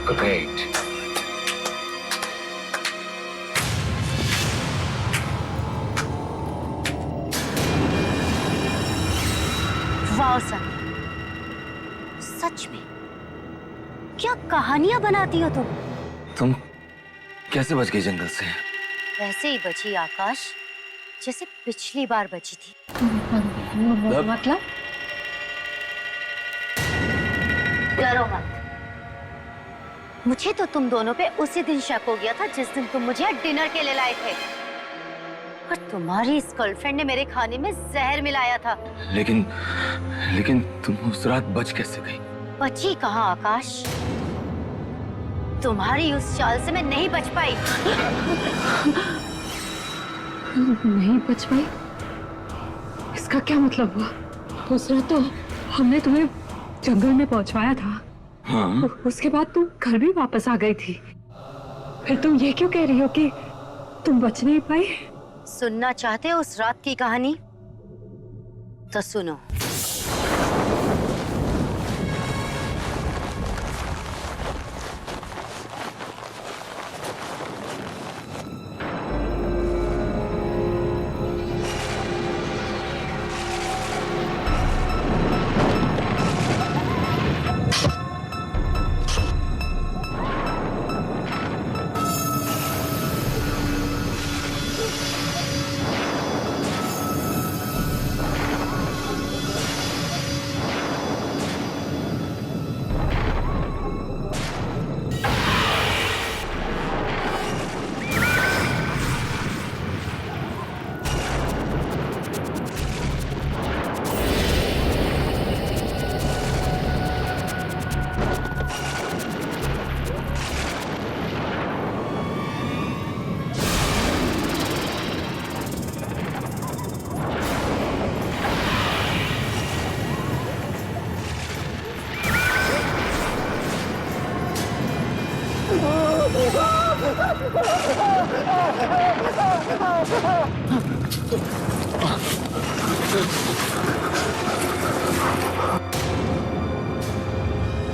Great. वाह सनी, सच में क्या कहानियां बनाती हो तुम कैसे बच गई जंगल से? वैसे ही बची आकाश जैसे पिछली बार बची थी। मतलब? डरो मत, मुझे तो तुम दोनों पे उसी दिन शक हो गया था जिस दिन तुम मुझे डिनर के लिए लाए थे और तुम्हारी इस गर्लफ्रेंड ने मेरे खाने में जहर मिलाया था। लेकिन तुम उस रात बच कैसे गई? बची कहाँ आकाश, तुम्हारी उस चाल से मैं नहीं बच पाई। नहीं बच पाई? इसका क्या मतलब हुआ? उस रात तो हमने तुम्हें जंगल में पहुंचवाया था। हाँ? उसके बाद तुम घर भी वापस आ गई थी। फिर तुम ये क्यों कह रही हो कि तुम बच नहीं पाई? सुनना चाहते हो उस रात की कहानी? तो सुनो।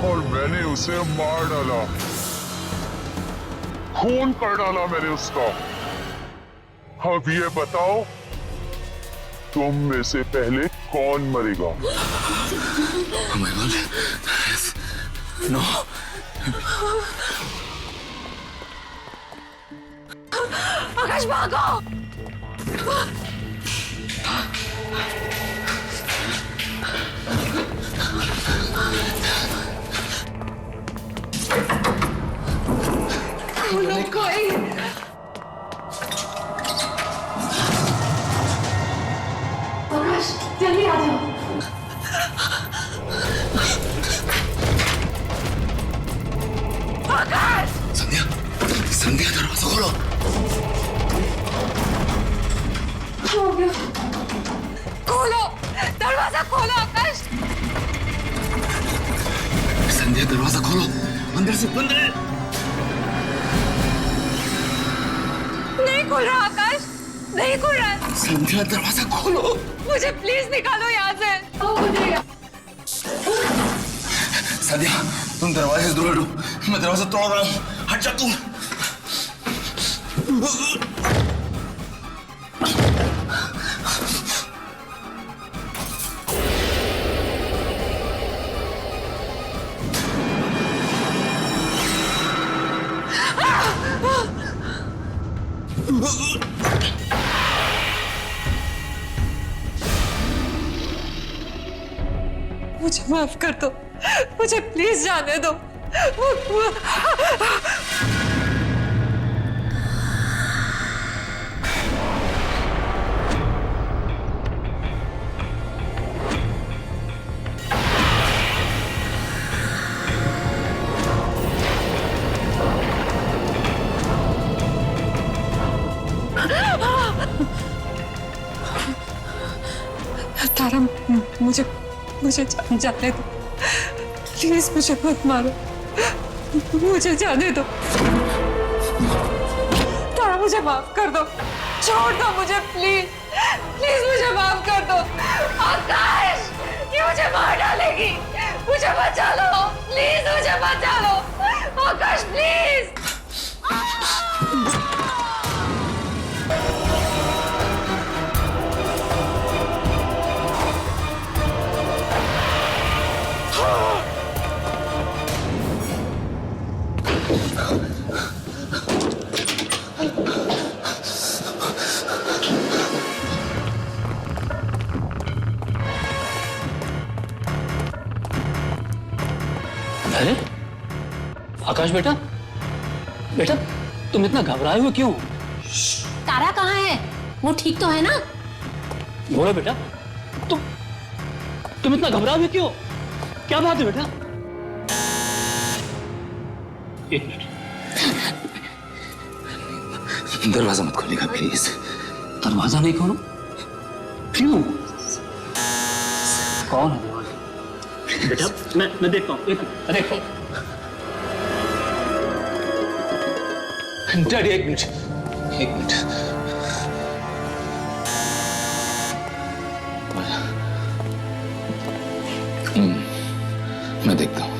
और मैंने उसे मार डाला, खून कर डाला मैंने उसका। अब ये बताओ तुम में से पहले कौन मरेगा? Oh my God. Yes. No. आकाश भागो! कोई आकाश जल्दी आ जाओ। आकाश! संध्या दरवाजा खोलो। हो गया। खोलो दरवाजा, खोलो आकाश। संध्या दरवाजा खोलो, अंदर से बंद है। नहीं खुल रहा आकाश, नहीं खुल रहा है। संध्या दरवाजा खोलो। मुझे प्लीज निकालो यहाँ से। संध्या तुम दरवाजे से दूर हटो, मैं दरवाजा तोड़ रहा हूँ, हट जा तुम। मुझे माफ कर दो, मुझे प्लीज जाने दो। तारा, मुझे जाने दो प्लीज, मुझे मत मारो, मुझे जाने दो। तारा मुझे माफ कर दो, छोड़ दो मुझे प्लीज, प्लीज मुझे माफ कर दो। आकाश, ये मुझे मार डालेगी, मुझे बचा लो प्लीज, मुझे बचा लो आकाश प्लीज। अरे आकाश बेटा, बेटा तुम इतना घबराए हुए क्यों? तारा कहाँ है? वो ठीक तो है ना? बोलो बेटा, तुम इतना घबराए हुए क्यों? क्या बात है बेटा? एक मिनट, दरवाजा मत खोलिएगा प्लीज। दरवाजा नहीं खोलो? क्यों? कौन है दरवाजा? बेटा मैं देखता हूँ, देखो। डैडी एक मिनट, एक मिनट। मैं देखता हूँ।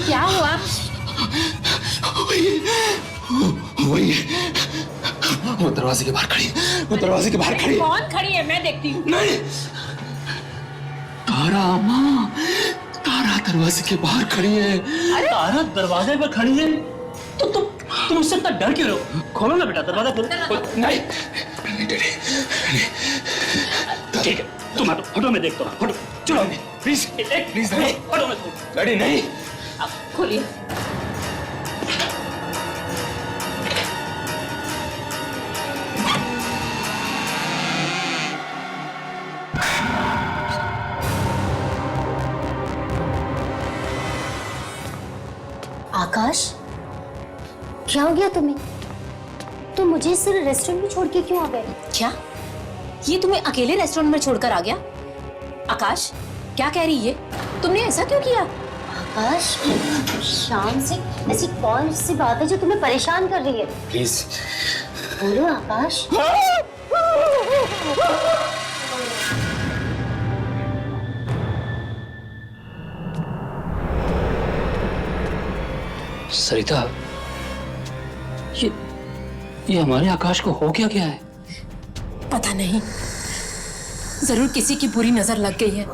क्या हुआ? वही वो दरवाजे के बाहर खड़ी, वो दरवाजे के बाहर खड़ी। कौन खड़ी है? मैं देखती हूँ। नहीं, तारा माँ, तारा दरवाजे के बाहर खड़ी है। अरे तारा दरवाजे पर खड़ी है तो तुम उससे इतना डर क्यों रहे हो? खोलो ना बेटा, दरवाजा खोलो। नहीं नहीं डैडी, ठीक है, तुम हटो, मैं देखता हूँ। हटो, चलो प्लीज, प्लीज नहीं, हटो मैं डैडी नहीं। खोलिए। आकाश, क्या हो गया तुम्हें? तुम मुझे सिर्फ रेस्टोरेंट में छोड़ के क्यों आ गए? क्या ये तुम्हें अकेले रेस्टोरेंट में छोड़कर आ गया? आकाश, क्या कह रही है? तुमने ऐसा क्यों किया? आकाश, शाम से ऐसी कौन सी बात है जो तुम्हें परेशान कर रही है? प्लीज बोलो आकाश। सरिता, ये हमारे आकाश को हो क्या है? पता नहीं, जरूर किसी की बुरी नजर लग गई है।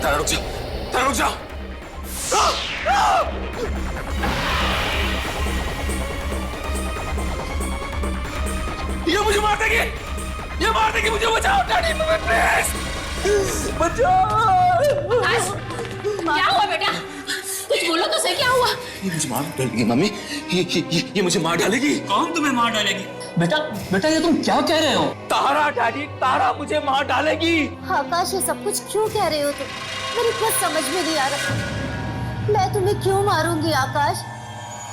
तारा रुक जा, तारा रुक जा। ये मुझे मार देगी, ये मार देगी, मुझे बचाओ डैडी, प्लीज बचाओ। क्या हुआ बेटा? कुछ बोलो तो सही, क्या हुआ? ये मुझे मार डालेगी मम्मी, ये मुझे मार डालेगी। कौन तुम्हें मार डालेगी? बेटा बेटा ये तुम क्या कह रहे हो? तारा डैडी, तारा मुझे मार डालेगी। आकाश ये सब कुछ क्यों कह रहे हो तुम? मेरी कुछ समझ में नहीं आ रहा। मैं तुम्हें क्यों मारूंगी आकाश?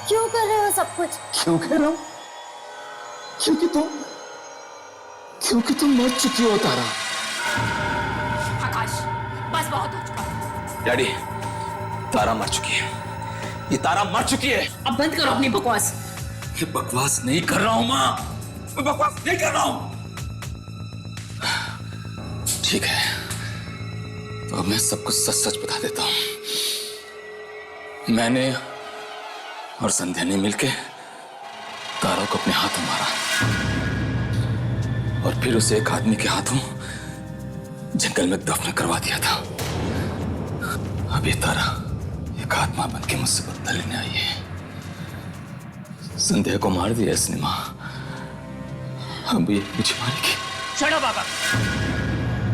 क्यों कर रहे हो सब कुछ? क्यों कह रहा हूँ? क्योंकि तुम मर चुकी हो तारा। आकाश बस बहुत हो चुका। डैडी, तारा मर चुकी है, ये तारा मर चुकी है। अब बंद करो अपनी बकवास। ये बकवास नहीं कर रहा हूं माँ, मैं बकवास नहीं कर रहा हूं। ठीक है, तो अब मैं सब कुछ सच सच बता देता हूं। मैंने और संध्या ने मिलके तारा को अपने हाथों मारा और फिर उसे एक आदमी के हाथों जंगल में दफन करवा दिया था। अब ये तारा एक आत्मा बन के मुझसे बदला लेने आई है। संध्या को मार दिया इसने माँ, अब ये मुझे मारेगी। शट अप आकाश,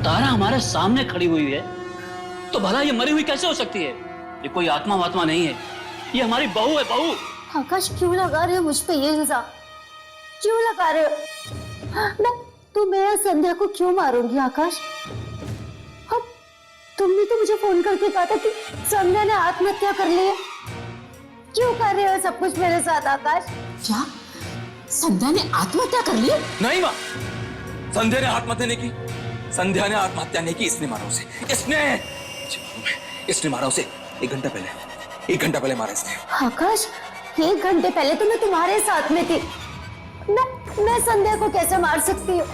तारा हमारे सामने खड़ी हुई है तो भला ये मरी हुई कैसे हो सकती है? ये कोई आत्मा वात्मा नहीं है, ये हमारी बहू है, बहू। आकाश क्यों लगा रहे हो मुझ पे ये इल्जाम? क्यों लगा रहे हो? मैं संध्या को क्यों मारूंगी आकाश? अब तुमने तो मुझे फोन करके कहा था कि संध्या ने आत्महत्या कर ली है। क्यों कर रहे हो सब कुछ मेरे साथ आकाश? क्या संध्या ने आत्महत्या कर ली? नहीं माँ, संध्या ने आत्महत्या नहीं की, संध्या ने आत्महत्या नहीं की, इसने मारा उसे, इसने मारा उसे। 1 घंटा पहले मारा इसने। आकाश 1 घंटे पहले तो मैं तुम्हारे साथ में थी, मैं संध्या को कैसे मार सकती हूँ?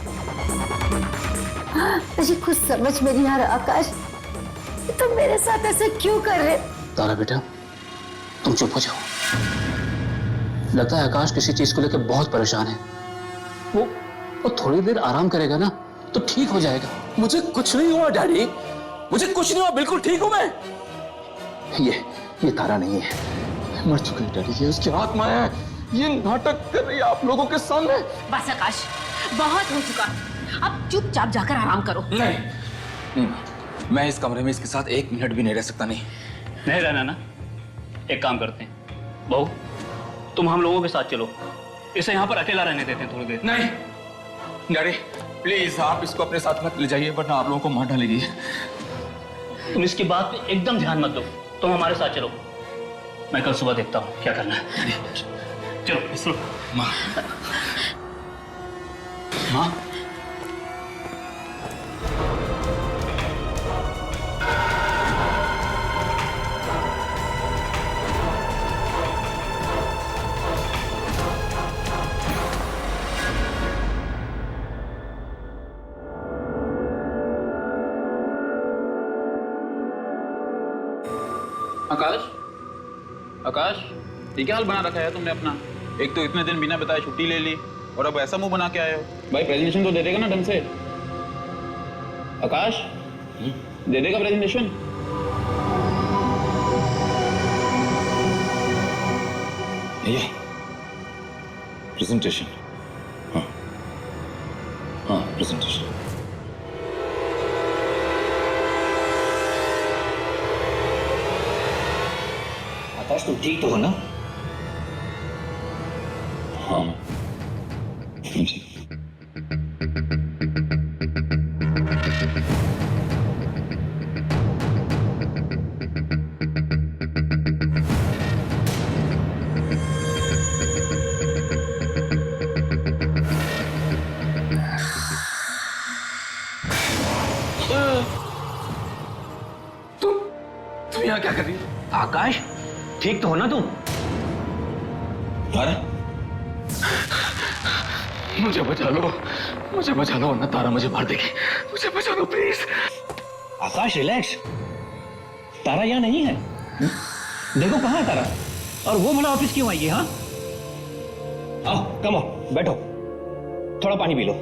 मुझे कुछ समझ में नहीं आ रहा आकाश, तुम मेरे साथ ऐसे क्यों कर रहे? तारा बेटा तुम चुप हो जाओ। लगता है आकाश किसी चीज को लेकर बहुत परेशान है। वो थोड़ी देर आराम करेगा ना तो ठीक हो जाएगा। मुझे कुछ नहीं हुआ डैडी, मुझे कुछ नहीं हुआ, बिल्कुल ठीक हूं मैं। ये तारा नहीं है, मर चुकी है डैडी, ये उसकी आत्मा है, ये नाटक कर रही है आप लोगों के सामने। बस आकाश बहुत हो चुका, अब चुपचाप जाकर आराम करो। नहीं, मैं इस कमरे में इसके साथ 1 मिनट भी नहीं रह सकता। नहीं रहना ना, एक काम करते हैं, बहू तुम हम लोगों के साथ चलो, इसे यहाँ पर अकेला रहने देते हैं थोड़ी देर। नहीं डैडी प्लीज, आप इसको अपने साथ मत ले जाइए वरना आप लोगों को मार डालेगी। तुम इसकी बात पे एकदम ध्यान मत दो, तुम हमारे साथ चलो, मैं कल सुबह देखता हूँ क्या करना है। चलो इसरो। माँ माँ आकाश, ये क्या हाल बना रखा है तुमने अपना? एक तो इतने दिन बिना बताए छुट्टी ले ली और अब ऐसा मुंह बना के आए हो। भाई प्रेजेंटेशन तो दे देगा ना ढंग से? आकाश दे देगा प्रेजेंटेशन? ये प्रेजेंटेशन, हाँ प्रेजेंटेशन। आकाश तुम ठीक तो हो ना? हाँ जी। तुम यहाँ क्या कर रही हो? आकाश ठीक तो हो ना तुम? तारा मुझे बचा लो, मुझे बचा लो वरना तारा मुझे मार देगी, मुझे बचा लो प्लीज। आकाश रिलैक्स, तारा यहाँ नहीं है। देखो कहाँ है तारा, और वो भला ऑफिस क्यों आई है? हाँ आओ कम आओ बैठो। थोड़ा पानी पी लो।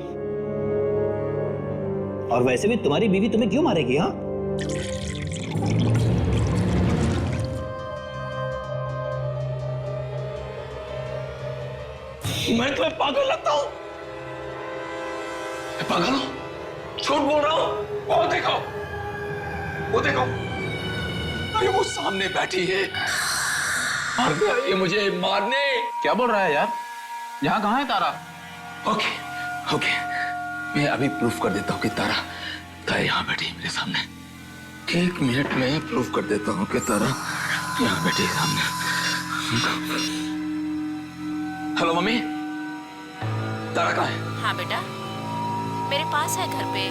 और वैसे भी तुम्हारी बीवी तुम्हें क्यों मारेगी? हाँ, मैं तुम्हें पागल लगता हूं? पागल हूं? झूठ बोल रहा हूं? वो देखो, वो देखो, अरे वो सामने बैठी है, ये मुझे मारने। क्या बोल रहा है यार? यहाँ कहाँ है तारा? ओके ओके, मैं अभी प्रूफ कर देता हूँ कि तारा यहाँ बैठी है मेरे सामने। 1 मिनट में प्रूफ कर देता हूँ कि तारा यहाँ बैठी है सामने। हेलो मम्मी, तारा कहाँ है? हाँ बेटा, मेरे पास है घर पे।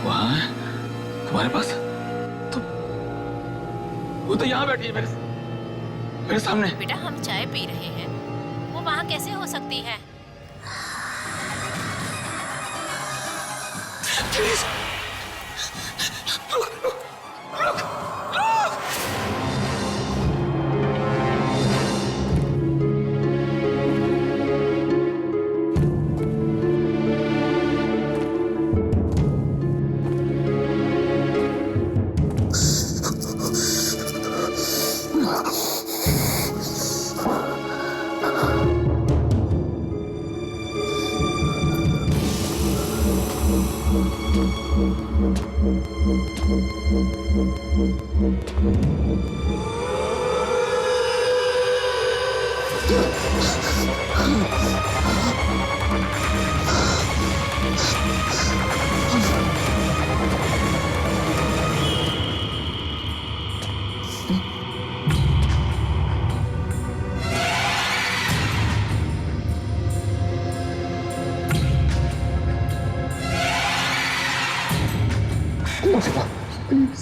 वहाँ है? तुम्हारे पास? तो वो तो यहाँ बैठी है मेरे सामने। बेटा हम चाय पी रहे हैं, वो वहाँ कैसे हो सकती है? प्लीज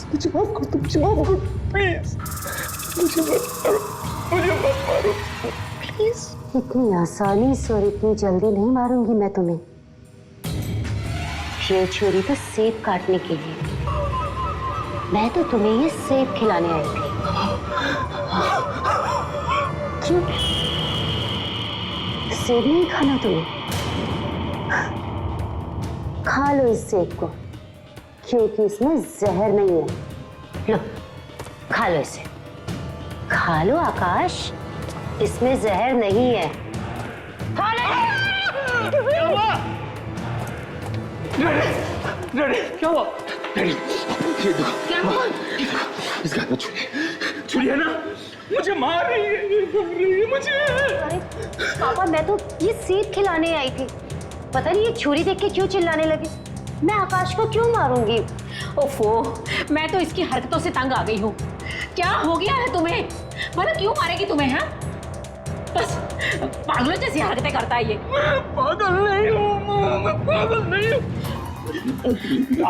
मुझे माफ कर दो, मुझे माफ करो प्लीज, मुझे मत मारो प्लीज। इतनी आसानी से और इतनी जल्दी नहीं मारूंगी मैं तुम्हें। ये छुरी तो सेब काटने के लिए, मैं तो तुम्हें ये सेब खिलाने आई थी। क्यों सेब नहीं खाना तुम्हें? खा लो इस सेब को, क्योंकि इसमें जहर नहीं है। लो खा लो इसे, खा लो आकाश, इसमें जहर नहीं है। खा लो। क्या हुआ? डैडी, क्या हुआ? डैडी, ये देखो, क्या हुआ? इसके हाथ में छुरी है ना? मुझे मार रही है, मुझे। अरे पापा, मैं तो ये सेब खिलाने आई थी, पता नहीं ये छुरी देख के क्यों चिल्लाने लगे। मैं आकाश को क्यों मारूंगी? ओफो, मैं तो इसकी हरकतों से तंग आ गई हूँ। क्या हो गया है तुम्हें? मतलब क्यों मारेगी तुम्हें? हाँ, बस पागलों जैसी हरकतें करता है ये। मैं पागल नहीं हूँ, मैं पागल नहीं हूँ,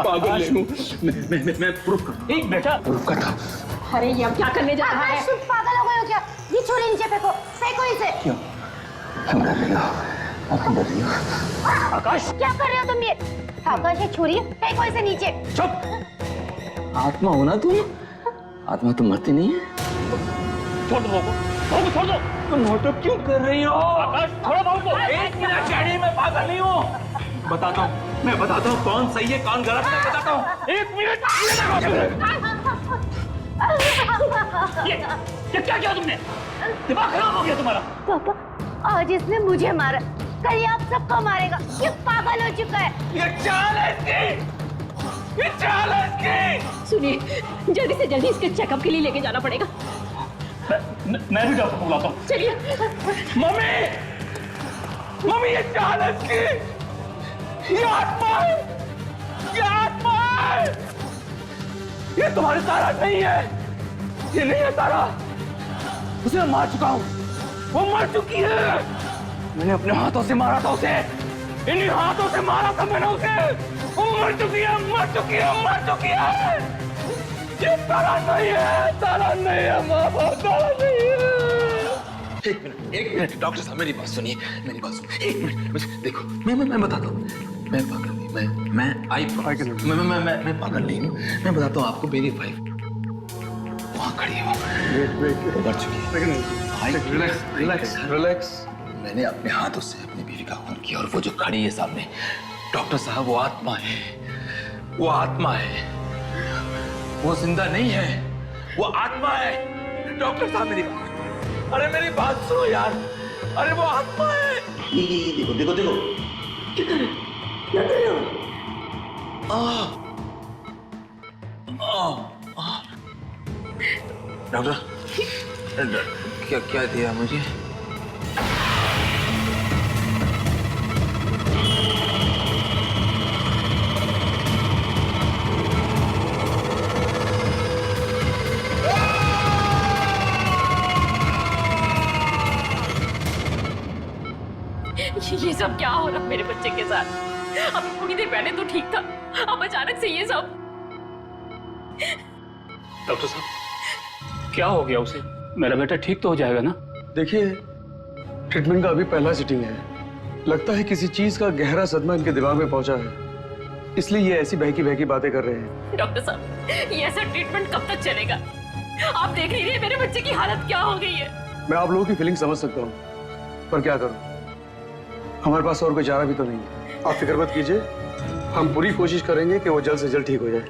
पागल नहीं हूँ। मैं प्रूफ कर, एक बेटा प्रूफ करता। अरे ये अब क्या करने जा रहा है? आकाश, तुम पागल हो गए हो क्या? ये छुरी नीचे फेंको, फेंको इसे। क्यों? तुम डर रही हो? तुम डर रही हो? आकाश, क्या कर रहे हो तुम ये? आकाश, ये छुरी है, फेंको इसे नीचे। चुप, आत्मा हो ना तुम? आत्मा तो मरती नहीं है। छोड़ दो बाबू, छोड़ दो। तुम नाटक क्यों कर रही हो? आकाश, थोड़ा बाबू, 1 मिनट डैडी, मैं पागल नहीं हूँ। मैं बताता हूँ कौन सही है कौन गलत है, बताता हूँ। 1 मिनट। ये क्या किया तुमने? दिमाग खराब हो गया तुम्हारा? पापा, आज इसने मुझे मारा, कल ये आप सबको मारेगा। ये पागल हो चुका है। ये चाल है इसकी, ये चाल है इसकी। सुनिए, जल्दी से जल्दी इसके चेकअप के लिए लेके जाना पड़ेगा। मैं भी डॉक्टर को बुलाता हूँ। चलिए। मम्मी, ये चाल है इसकी, ये आत्मा है, ये आत्मा है। ये तुम्हारी तारा नहीं है, ये नहीं है तारा। उसे मैं मार चुका हूँ, वो मर चुकी है। मैंने अपने हाथों से मारा था उसे, इन्हीं हाथों से मारा था मैंने उसे। वो मर चुकी है, मर चुकी है, मर चुकी है। ये तारा नहीं है, तारा नहीं है, माँ बाप तारा नहीं है। एक मिनट डॉक्टर साहब, मेरी बात सुनिए, मेरी बात सुनिए। 1 मिनट, मुझे देखो, मैं बताता हूँ। मैं पागल नहीं, मैं पागल नहीं हूँ। मैं बताता हूँ आपको, मेरी वाइफ वहाँ खड़ी है, वो मर चुकी है। Relax, relax, relax. मैंने अपने हाथों से अपनी बीवी का खून किया और वो जो खड़ी है सामने, डॉक्टर साहब, वो आत्मा है, वो आत्मा है, वो जिंदा नहीं है, वो आत्मा है। डॉक्टर साहब मेरी बात, अरे मेरी बात सुनो यार, अरे वो आत्मा है। ये देखो देखो देखो, क्या कर रहे हो? डॉक्टर क्या क्या दिया मुझे? ये सब क्या हो रहा मेरे बच्चे के साथ? अभी थोड़ी देर पहले तो ठीक था, अब अचानक से ये सब। डॉक्टर साहब क्या हो गया उसे? मेरा बेटा ठीक तो हो जाएगा ना? देखिए, ट्रीटमेंट का अभी पहला सिटिंग है। लगता है किसी चीज का गहरा सदमा इनके दिमाग में पहुंचा है, इसलिए ये ऐसी बहकी बहकी बातें कर रहे हैं। डॉक्टर साहब, ये ऐसा ट्रीटमेंट कब तक चलेगा? आप देख ही रहे हैं मेरे बच्चे की हालत क्या हो गई है। मैं आप लोगों की फीलिंग समझ सकता हूँ, पर क्या करूँ, हमारे पास और कोई चारा भी तो नहीं है। आप फिक्र मत कीजिए, हम पूरी कोशिश करेंगे कि वो जल्द से जल्द ठीक हो जाए।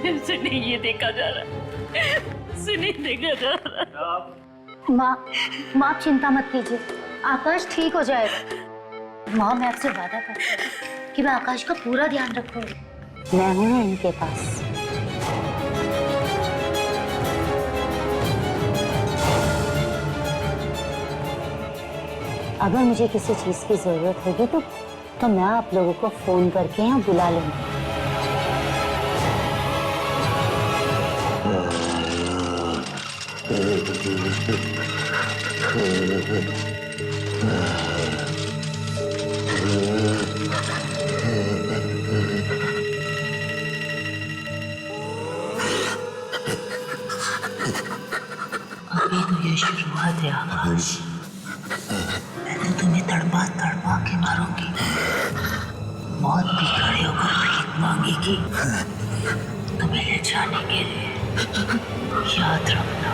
मेरे से नहीं ये देखा जा रहा, से नहीं देखा जा रहा। माँ आप चिंता मत कीजिए, आकाश ठीक हो जाएगा। माँ मैं आपसे वादा करती हूँ कि मैं आकाश का पूरा ध्यान रखूंगी। मैं हूँ ना इनके पास। अगर मुझे किसी चीज की जरूरत होगी तो मैं आप लोगों को फोन करके यहाँ बुला लूंगी। अभी तो ये शुरुआत है आकाश, मैं तुम्हें तड़पा तड़पा के मारूंगी। मौत भी खड़े होकर भीख मांगेगी तुम्हें ले जाने के लिए, याद रखना।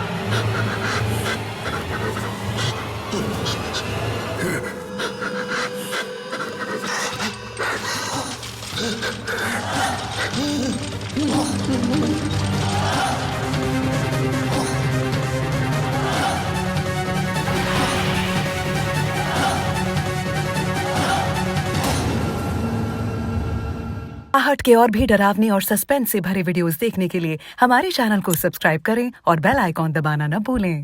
आहट के और भी डरावने और सस्पेंस से भरे वीडियोस देखने के लिए हमारे चैनल को सब्सक्राइब करें और बेल आइकॉन दबाना न भूलें।